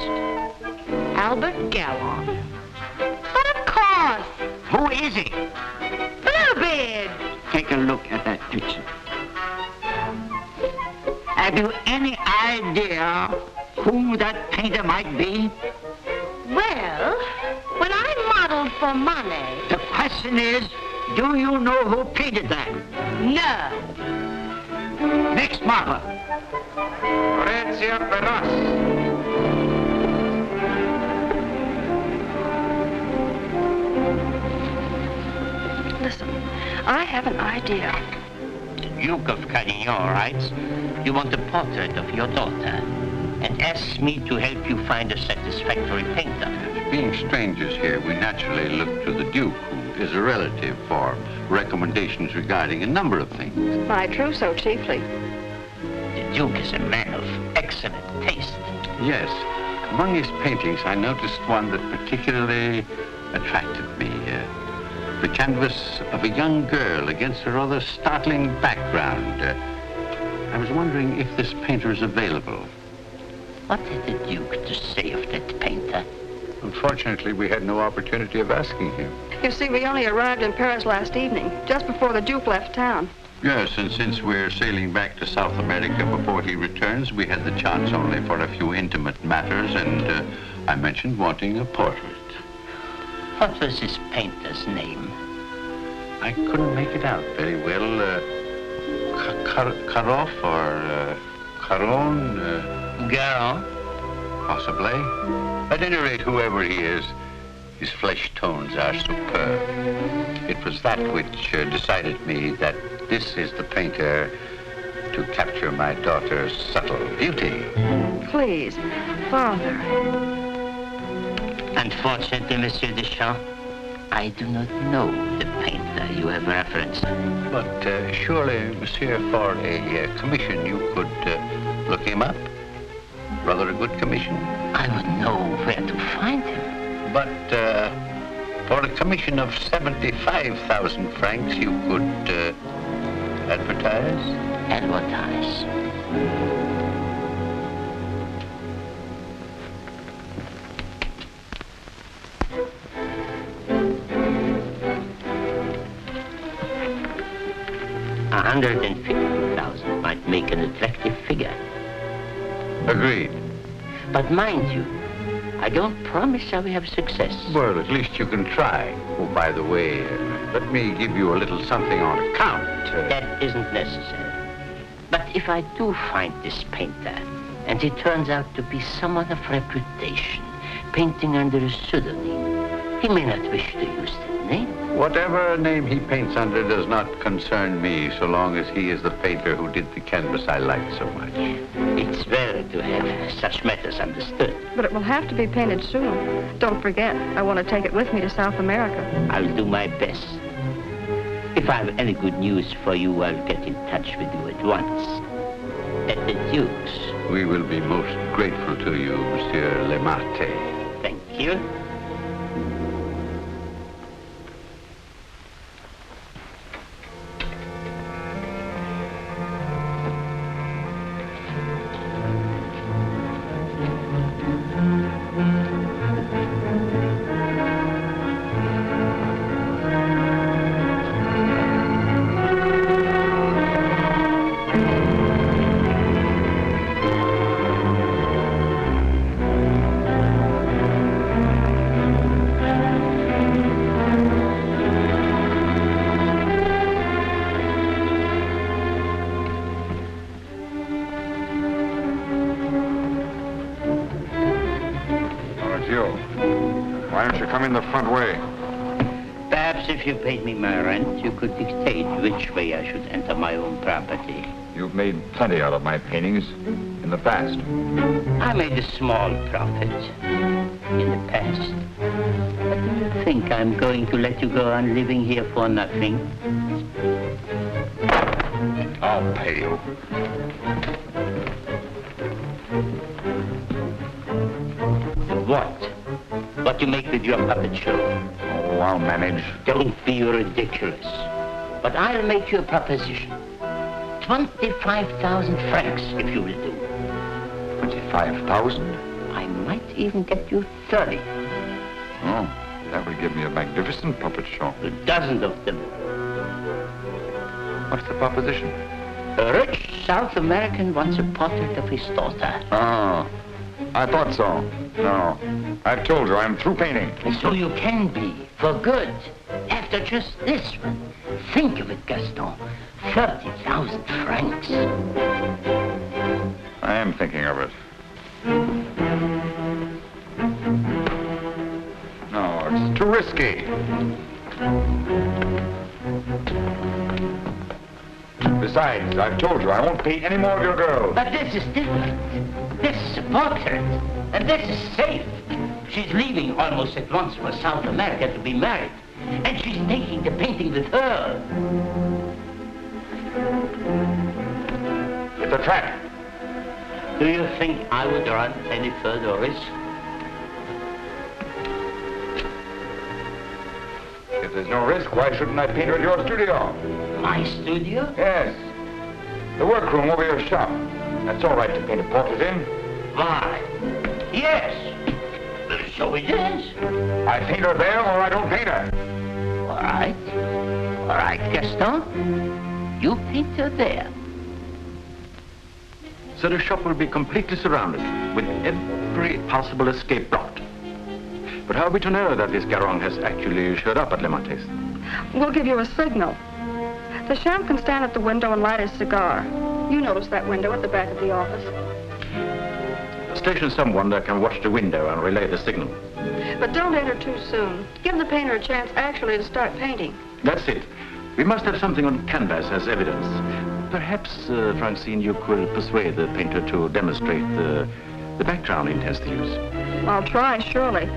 Speaker 4: Albert Garron? But of course!
Speaker 9: Who is he?
Speaker 4: Bluebeard!
Speaker 9: Take a look at that picture. Have you any idea who that painter might be?
Speaker 4: Well, when I modeled for Monet...
Speaker 9: The question is, do you know who painted that?
Speaker 4: No.
Speaker 9: Next model.
Speaker 5: Horatia Perras.
Speaker 3: Listen, I have an idea.
Speaker 11: The Duke of Carignan writes, you want a portrait of your daughter, and asks me to help you find a satisfactory painter.
Speaker 13: Being strangers here, we naturally look to the Duke, who is a relative, for recommendations regarding a number of things.
Speaker 3: My trousseau chiefly.
Speaker 11: The Duke is a man of excellent taste.
Speaker 13: Yes. Among his paintings, I noticed one that particularly attracted me. The canvas of a young girl against a rather startling background. I was wondering if this painter is available.
Speaker 11: What had the Duke to say of that painter?
Speaker 13: Unfortunately, we had no opportunity of asking him.
Speaker 3: You see, we only arrived in Paris last evening, just before the Duke left town.
Speaker 13: Yes, and since we're sailing back to South America before he returns, we had the chance only for a few intimate matters, and I mentioned wanting a portrait.
Speaker 11: What was this painter's name?
Speaker 13: I couldn't make it out very well. Karoff or Caron?
Speaker 11: Garron?
Speaker 13: Possibly. At any rate, whoever he is, his flesh tones are superb. It was that which decided me that this is the painter to capture my daughter's subtle beauty.
Speaker 3: Please, Father.
Speaker 11: Unfortunately, Monsieur Deschamps, I do not know the painter you have referenced.
Speaker 13: But surely, Monsieur, for a commission, you could look him up. Rather a good commission.
Speaker 11: I would know where to find him.
Speaker 13: But for a commission of 75,000 francs, you could advertise?
Speaker 11: Advertise. 150,000 might make an attractive figure.
Speaker 13: Agreed.
Speaker 11: But mind you, I don't promise I will have success.
Speaker 13: Well, at least you can try. Oh, by the way, let me give you a little something on account.
Speaker 11: That isn't necessary. But if I do find this painter, and he turns out to be someone of reputation, painting under a pseudonym, he may not wish to use that name.
Speaker 13: Whatever name he paints under does not concern me, so long as he is the painter who did the canvas I like so much.
Speaker 11: It's well to have such matters understood.
Speaker 3: But it will have to be painted soon. Don't forget, I want to take it with me to South America.
Speaker 11: I'll do my best. If I have any good news for you, I'll get in touch with you at once. At the Duke's.
Speaker 13: We will be most grateful to you, Monsieur Lemarte.
Speaker 11: Thank you.
Speaker 5: Why don't you come in the front way?
Speaker 11: Perhaps if you paid me my rent, you could dictate which way I should enter my own property.
Speaker 5: You've made plenty out of my paintings in the past.
Speaker 11: I made a small profit in the past. But do you think I'm going to let you go on living here for nothing?
Speaker 5: I'll pay you.
Speaker 11: What? What you make with your puppet show?
Speaker 5: Oh, I'll manage.
Speaker 11: Don't be ridiculous. But I'll make you a proposition. 25,000 francs, if you will do.
Speaker 5: 25,000?
Speaker 11: I might even get you 30.
Speaker 5: Oh, that would give me a magnificent puppet show.
Speaker 11: A dozen of them.
Speaker 5: What's the proposition?
Speaker 11: A rich South American wants a portrait of his daughter.
Speaker 5: Oh, I thought so. No, I've told you I'm through painting.
Speaker 11: So you can be, for good. After just this one. Think of it, Gaston. 30,000 francs.
Speaker 5: I am thinking of it. No, it's too risky. Besides, I've told you I won't paint any more of your girls.
Speaker 11: But this is different. This is a portrait. And this is safe. She's leaving almost at once for South America to be married. And she's taking the painting with her.
Speaker 5: It's a trap.
Speaker 11: Do you think I would run any further risk?
Speaker 5: If there's no risk, why shouldn't I paint her at your studio?
Speaker 11: My studio?
Speaker 5: Yes. The workroom over your shop. That's all right to paint a portrait in.
Speaker 11: Why? Yes. So it is.
Speaker 5: I paint her there or I don't paint her.
Speaker 11: All right. All right, Gaston. You paint her there.
Speaker 10: So the shop will be completely surrounded with every possible escape blocked. But how are we to know that this Garong has actually showed up at Le Montes?
Speaker 3: We'll give you a signal. The champ can stand at the window and light his cigar. You notice that window at the back of the office.
Speaker 10: Station someone that can watch the window and relay the signal.
Speaker 3: But don't enter too soon. Give the painter a chance actually to start painting.
Speaker 10: That's it. We must have something on canvas as evidence. Perhaps, Francine, you could persuade the painter to demonstrate the background he intends to use.
Speaker 3: I'll try, surely.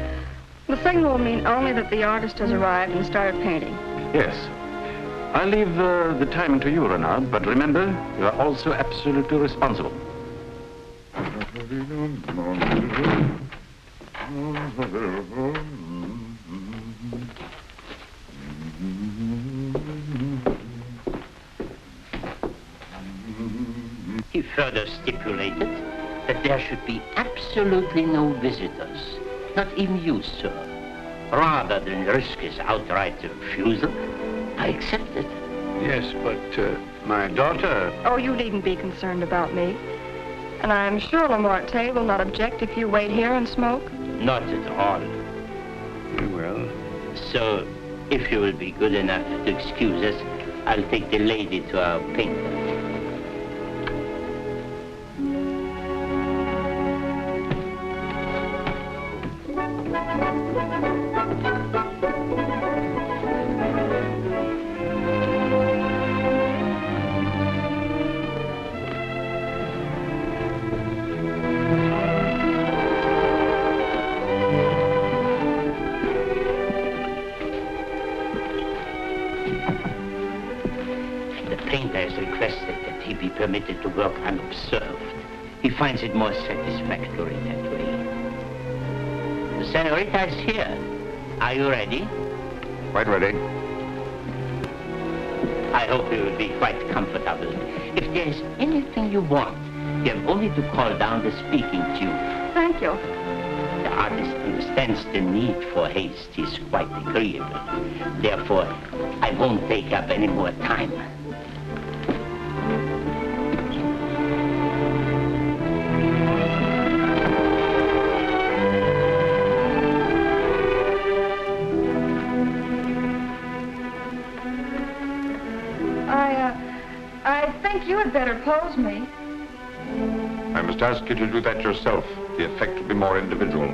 Speaker 3: The signal will mean only that the artist has arrived and started painting.
Speaker 10: Yes. I'll leave the timing to you, Renard, but remember, you are also absolutely responsible.
Speaker 11: He further stipulated that there should be absolutely no visitors, not even you, sir. Rather than risk his outright refusal, I accepted.
Speaker 6: Yes, but my daughter...
Speaker 3: Oh, you needn't be concerned about me. And I'm sure Lamorte will not object if you wait here and smoke.
Speaker 11: Not at all.
Speaker 6: Well...
Speaker 11: So, if you will be good enough to excuse us, I'll take the lady to our painter. Permitted to work unobserved. He finds it more satisfactory that way. The senorita is here. Are you ready?
Speaker 5: Quite ready.
Speaker 11: I hope you will be quite comfortable. If there is anything you want, you have only to call down the speaking tube.
Speaker 3: Thank you.
Speaker 11: The artist understands the need for haste. He's quite agreeable. Therefore, I won't take up any more time.
Speaker 3: I think you had better pose me.
Speaker 5: I must ask you to do that yourself. The effect will be more individual.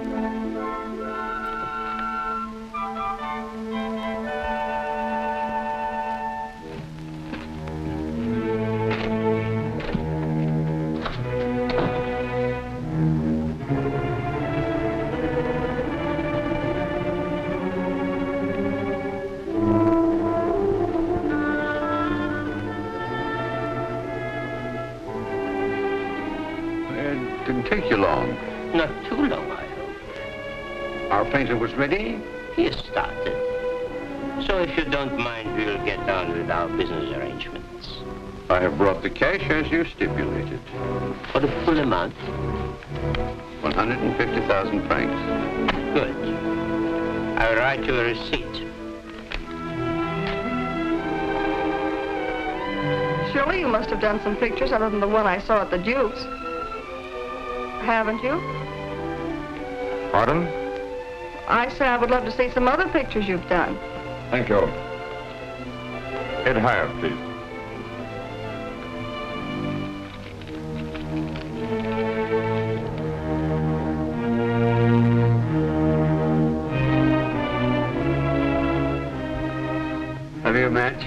Speaker 13: take you long?
Speaker 11: Not too long, I hope.
Speaker 13: Our painter was ready?
Speaker 11: He has started. So if you don't mind, we'll get on with our business arrangements.
Speaker 13: I have brought the cash as you stipulated.
Speaker 11: For the full amount?
Speaker 13: 150,000 francs.
Speaker 11: Good. I'll write you a receipt.
Speaker 3: Surely you must have done some pictures other than the one I saw at the Duke's. Haven't you?
Speaker 5: Pardon?
Speaker 3: I say I would love to see some other pictures you've done.
Speaker 5: Thank you. Head higher, please.
Speaker 13: Have you a match?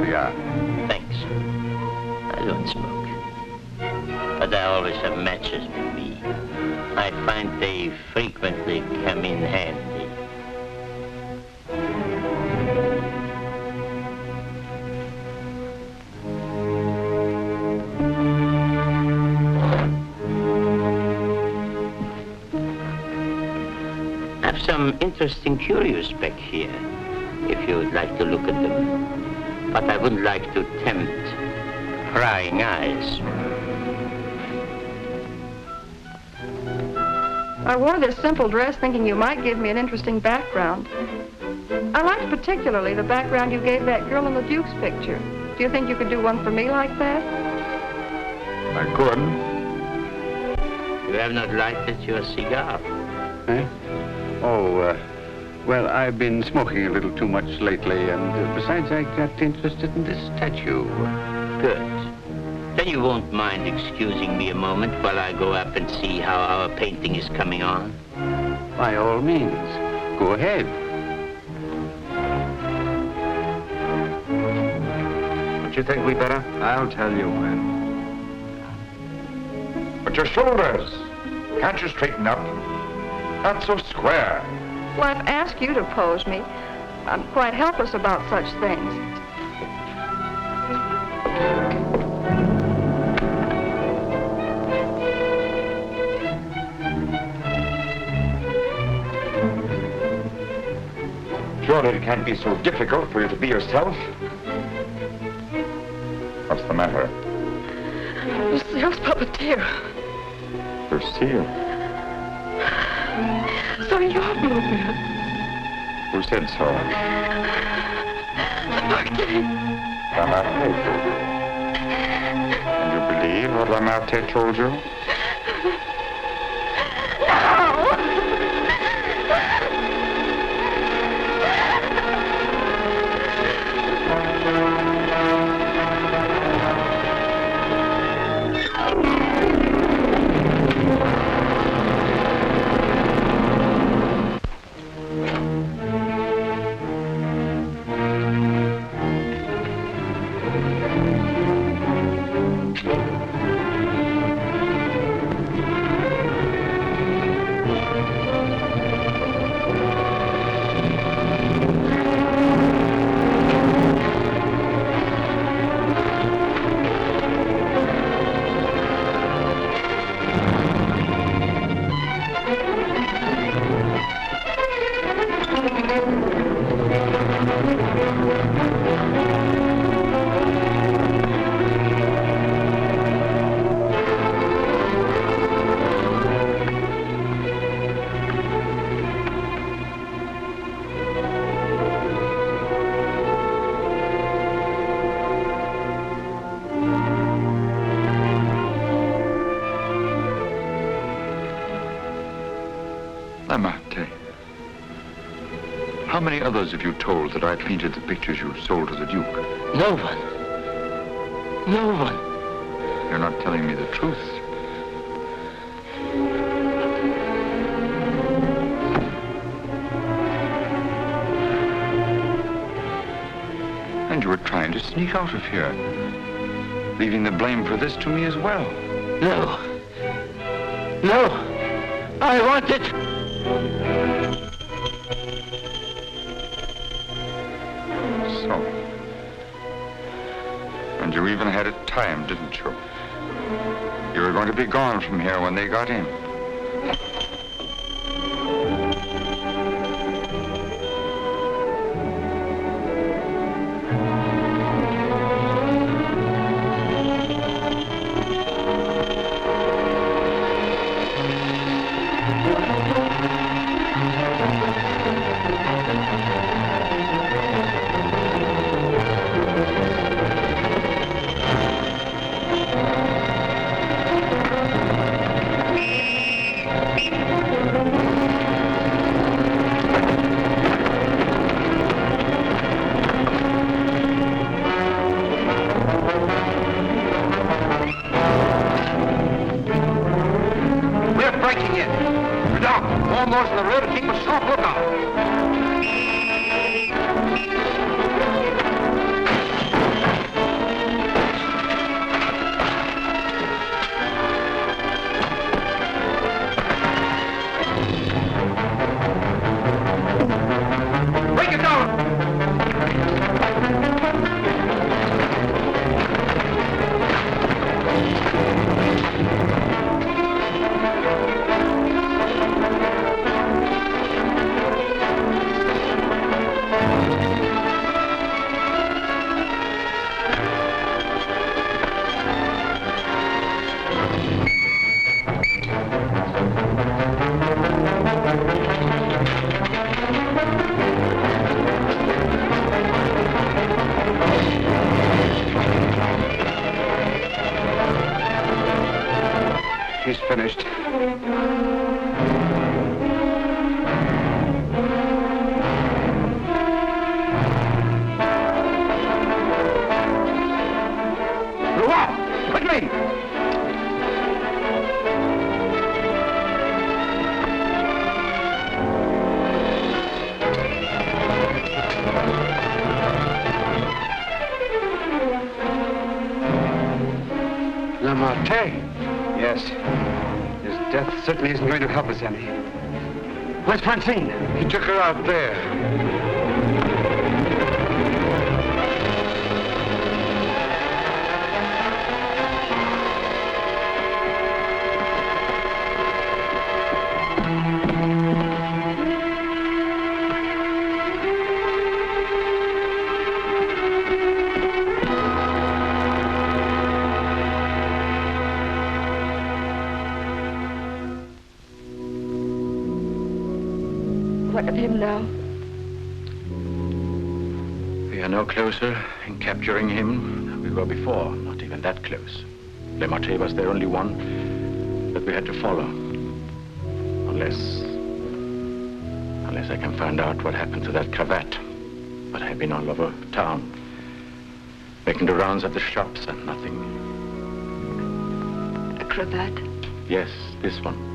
Speaker 5: Cigar.
Speaker 11: Thanks. I don't smoke. But I always have matches with me. I find they frequently come in handy. I have some interesting curios back here, if you would like to look at them. But I wouldn't like to tempt prying eyes.
Speaker 3: I wore this simple dress thinking you might give me an interesting background. I liked particularly the background you gave that girl in the Duke's picture. Do you think you could do one for me like that?
Speaker 5: I could.
Speaker 11: You have not lighted your cigar.
Speaker 13: Eh? Oh, well, I've been smoking a little too much lately, and besides, I got interested in this statue.
Speaker 11: Good. Then you won't mind excusing me a moment while I go up and see how our painting is coming on?
Speaker 13: By all means, go ahead.
Speaker 5: Don't you think we better? I'll tell you when. But your shoulders, can't you straighten up? Not so square.
Speaker 3: Well, I've asked you to pose me. I'm quite helpless about such things.
Speaker 5: Surely it can't be so difficult for you to be yourself. What's the matter?
Speaker 3: Lucille's puppeteer.
Speaker 5: Lucille.
Speaker 3: So you're Bluebeard.
Speaker 5: Who said so?
Speaker 3: Lamartine.
Speaker 5: Lamartine. And you believe what Lamartine told you? Lamartine. How many others have you told that I painted the pictures you sold to the Duke?
Speaker 11: No one. No one.
Speaker 5: You're not telling me the truth. And you were trying to sneak out of here, leaving the blame for this to me as well.
Speaker 11: No. No. I want it.
Speaker 5: So. And you even had it timed, didn't you? You were going to be gone from here when they got in.
Speaker 12: He's finished.
Speaker 7: Quickly!
Speaker 12: Lamartine? Yes. His death certainly isn't going to help us any. Where's Francine?
Speaker 6: He took her out there.
Speaker 3: What of him now?
Speaker 10: We are no closer in capturing him than we were before. Not even that close. Le Marche was the only one that we had to follow. Unless I can find out what happened to that cravat. But I've been all over town, making the rounds at the shops and nothing.
Speaker 3: A cravat?
Speaker 10: Yes, this one.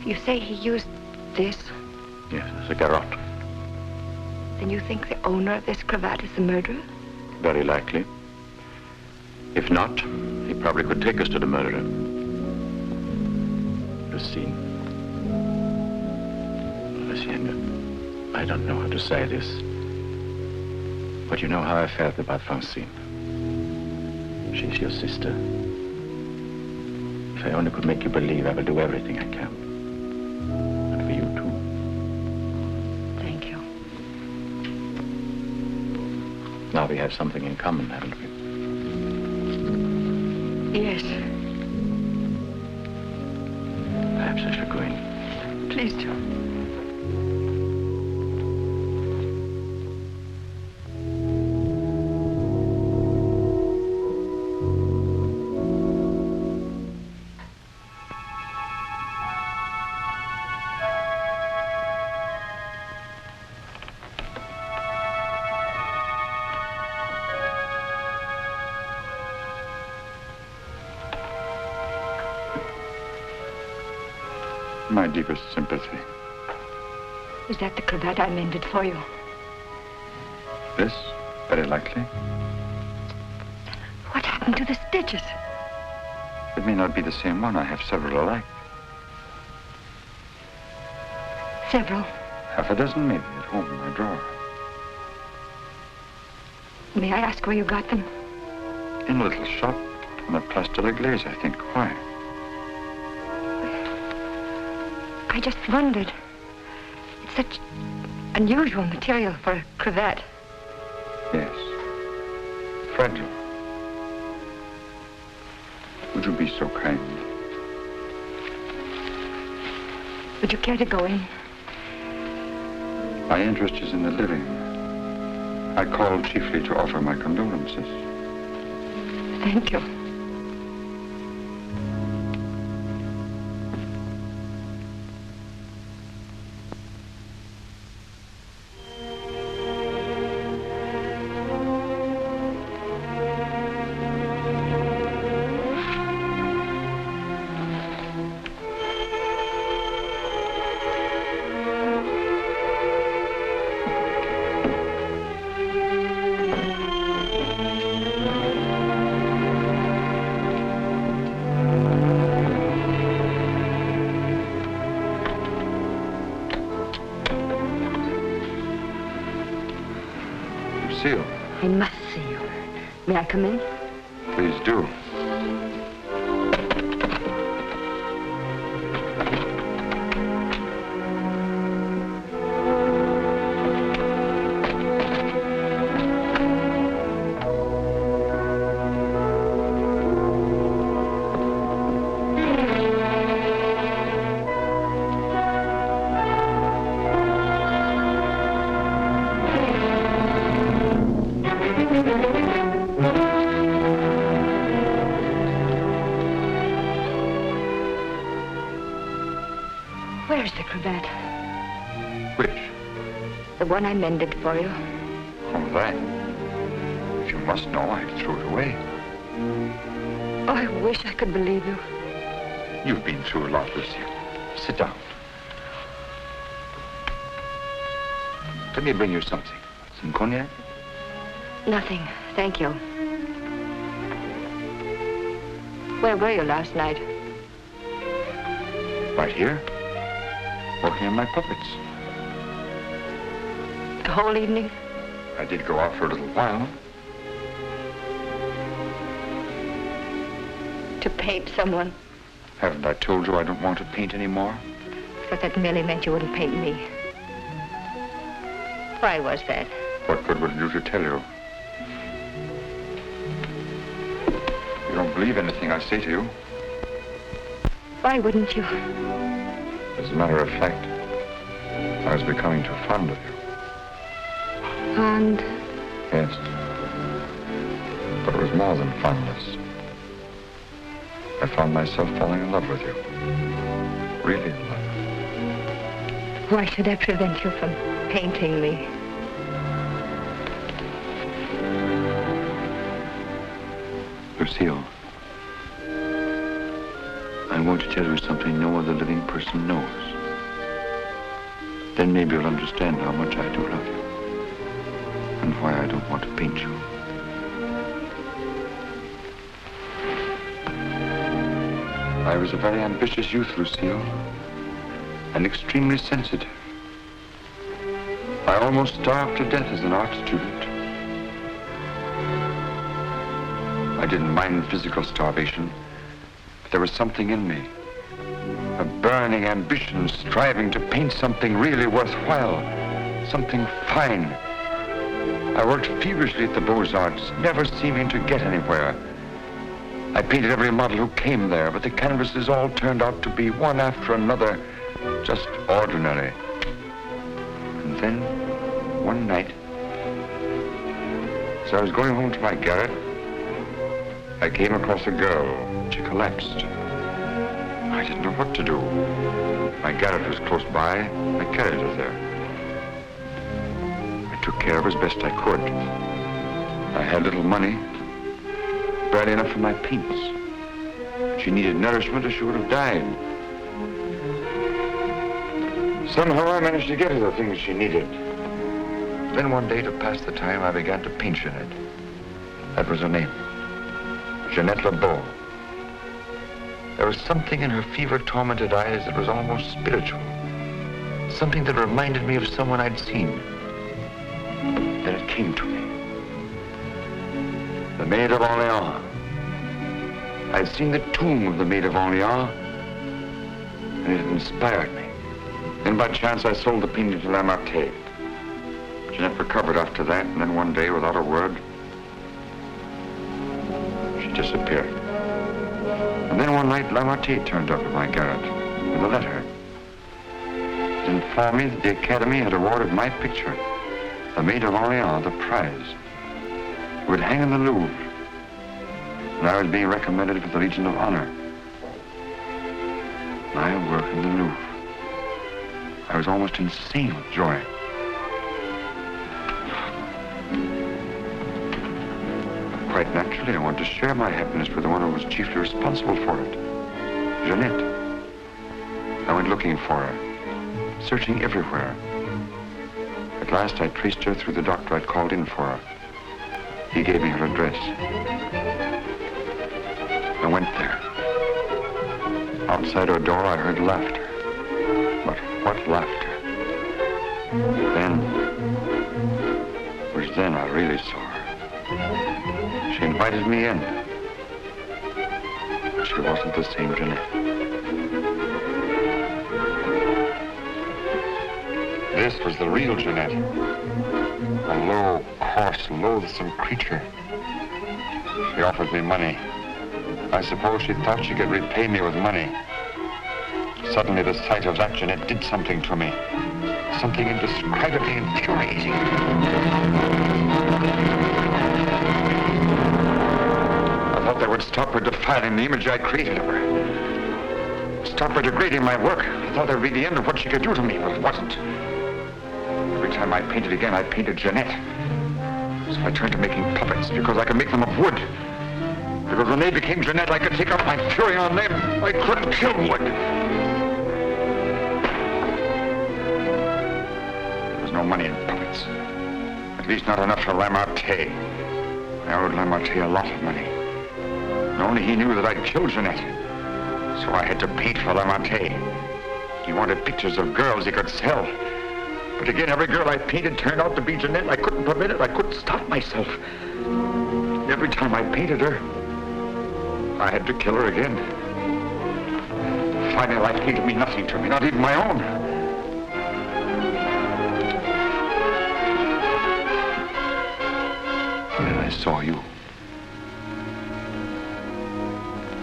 Speaker 3: You say he used this?
Speaker 10: Yes, it's a garrote.
Speaker 3: Then you think the owner of this cravat is the murderer?
Speaker 10: Very likely. If not, he probably could take us to the murderer. Lucien. Lucien, I don't know how to say this. But you know how I felt about Francine. She's your sister. If I only could make you believe, I will do everything I can. And for you, too.
Speaker 3: Thank you.
Speaker 10: Now we have something in common, haven't we?
Speaker 3: Yes.
Speaker 10: Perhaps I should go in.
Speaker 3: Please do.
Speaker 5: My deepest sympathy.
Speaker 3: Is that the cravat I mended for you?
Speaker 5: This? Very likely.
Speaker 3: What happened to the stitches?
Speaker 5: It may not be the same one. I have several alike.
Speaker 3: Several.
Speaker 5: Half a dozen, maybe, at home in my drawer.
Speaker 3: May I ask where you got them?
Speaker 5: In a little shop on the Place de la Glaise, I think. Why?
Speaker 3: I just wondered. It's such unusual material for a cravat.
Speaker 5: Yes. Fragile. Would you be so kind?
Speaker 3: Would you care to go in?
Speaker 5: My interest is in the living. I called chiefly to offer my condolences.
Speaker 3: Thank you. I must see you. May I come in?
Speaker 5: Please do.
Speaker 3: Where's the cravat?
Speaker 5: Which?
Speaker 3: The one I mended for you.
Speaker 5: Oh, that. If you must know, I'd throw it away.
Speaker 3: Oh, I wish I could believe you.
Speaker 5: You've been through a lot, Lucille. Sit down. Let me bring you something. Some cognac?
Speaker 3: Nothing, thank you. Where were you last night?
Speaker 5: Right here. Working on my puppets.
Speaker 3: The whole evening?
Speaker 5: I did go out for a little while.
Speaker 3: To paint someone?
Speaker 5: Haven't I told you I don't want to paint anymore?
Speaker 3: I thought that merely meant you wouldn't paint me. Why was that?
Speaker 5: What good would it do to tell you? You don't believe anything I say to you.
Speaker 3: Why wouldn't you?
Speaker 5: As a matter of fact, I was becoming too fond of you.
Speaker 3: Fond?
Speaker 5: Yes. But it was more than fondness. I found myself falling in love with you. Really in love.
Speaker 3: Why should I prevent you from painting me?
Speaker 5: Lucille, I'm going to tell you something no other living person knows. Then maybe you'll understand how much I do love you. And why I don't want to paint you. I was a very ambitious youth, Lucille. And extremely sensitive. I almost starved to death as an art student. I didn't mind physical starvation. There was something in me, a burning ambition striving to paint something really worthwhile, something fine. I worked feverishly at the Beaux-Arts, never seeming to get anywhere. I painted every model who came there, but the canvases all turned out to be one after another, just ordinary. And then, one night, as I was going home to my garret, I came across a girl. She collapsed. I didn't know what to do. My garret was close by. My carriage was there. I took care of her as best I could. I had little money, barely enough for my paints. She needed nourishment or she would have died. Somehow I managed to get her the things she needed.
Speaker 7: Then one day, to pass the time, I began to paint Jeanette. That was her name. Jeanette LeBeau. There was something in her fever-tormented eyes that was almost spiritual. Something that reminded me of someone I'd seen. Then it came to me. The Maid of Orleans. I'd seen the tomb of the Maid of Orleans, and it had inspired me. Then by chance I sold the painting to Lamartine. Jeanette recovered after that, and then one day, without a word, she disappeared. And then one night, Lamartine turned up at my garret with a letter. It informed me that the Academy had awarded my picture, The Maid of Orleans, the prize. It would hang in the Louvre, and I was being recommended for the Legion of Honor. My work in the Louvre. I was almost insane with joy. Quite naturally, I wanted to share my happiness with the one who was chiefly responsible for it, Jeanette. I went looking for her, searching everywhere. At last, I traced her through the doctor I'd called in for her. He gave me her address. I went there. Outside her door, I heard laughter. But what laughter? Then, it was then I really saw her. She invited me in. But she wasn't the same Jeanette. This was the real Jeanette. A low, coarse, loathsome creature. She offered me money. I suppose she thought she could repay me with money. Suddenly, the sight of that Jeanette did something to me. Something indescribably infuriating. I thought that would stop her defiling the image I created of her. Stop her degrading my work. I thought that would be the end of what she could do to me, but it wasn't. Every time I painted again, I painted Jeanette. So I turned to making puppets because I could make them of wood. Because when they became Jeanette, I could take out my fury on them. I couldn't kill wood. There was no money in puppets. At least not enough for Lamartine. I owed Lamartine a lot of money. And only he knew that I'd killed Jeanette. So I had to paint for Lamartine. He wanted pictures of girls he could sell. But again, every girl I painted turned out to be Jeanette. I couldn't permit it. I couldn't stop myself. Every time I painted her, I had to kill her again. Finally, life came to me nothing to me, not even my own. And then I saw you.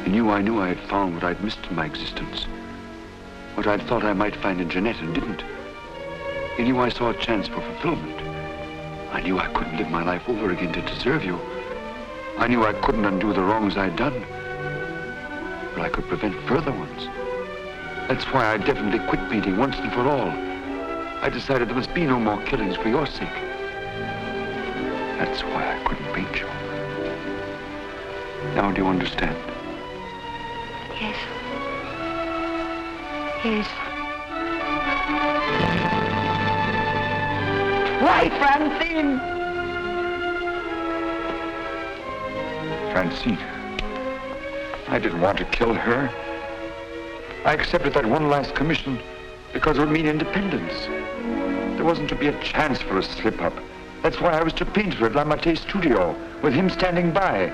Speaker 7: In you, I knew I had found what I'd missed in my existence. What I'd thought I might find in Jeanette and didn't. In you, I saw a chance for fulfillment. I knew I couldn't live my life over again to deserve you. I knew I couldn't undo the wrongs I'd done. But I could prevent further ones. That's why I definitely quit painting once and for all. I decided there must be no more killings for your sake. That's why I couldn't paint you. Now do you understand?
Speaker 4: Yes. Yes.
Speaker 3: Why, Francine?
Speaker 7: Francine. I didn't want to kill her. I accepted that one last commission because it would mean independence. There wasn't to be a chance for a slip-up. That's why I was to paint her at Lamartine's studio, with him standing by.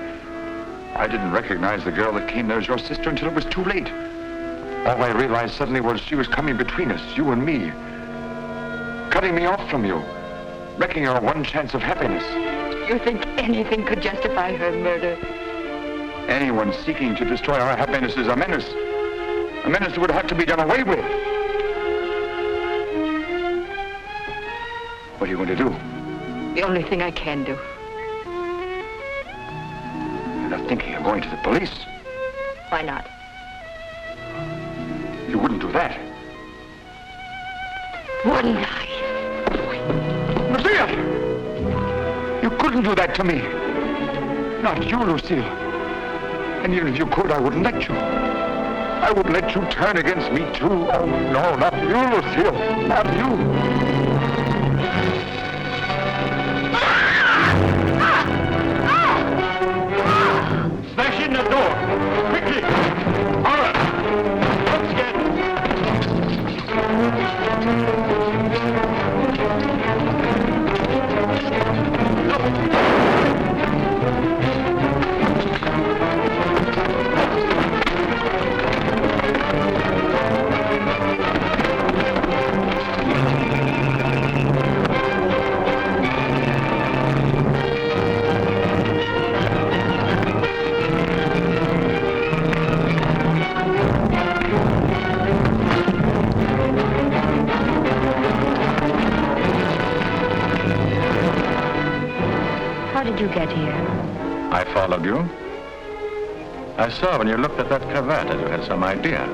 Speaker 7: I didn't recognize the girl that came there as your sister until it was too late. All I realized suddenly was she was coming between us, you and me. Cutting me off from you. Wrecking our one chance of happiness.
Speaker 3: You think anything could justify her murder?
Speaker 7: Anyone seeking to destroy our happiness is a menace. A menace that would have to be done away with. What are you going to do?
Speaker 3: The only thing I can do.
Speaker 7: You're not thinking of going to the police?
Speaker 3: Why not?
Speaker 7: You wouldn't do that.
Speaker 3: Wouldn't I?
Speaker 7: Lucille! You couldn't do that to me. Not you, Lucille. And even if you could, I wouldn't let you. I wouldn't let you turn against me, too. Oh, no, not you, Lucille. Not you.
Speaker 10: Smash in the door. Quickly. All right. Let's get...
Speaker 4: How did you get here?
Speaker 5: I followed you. I saw when you looked at that cravat that you had some idea.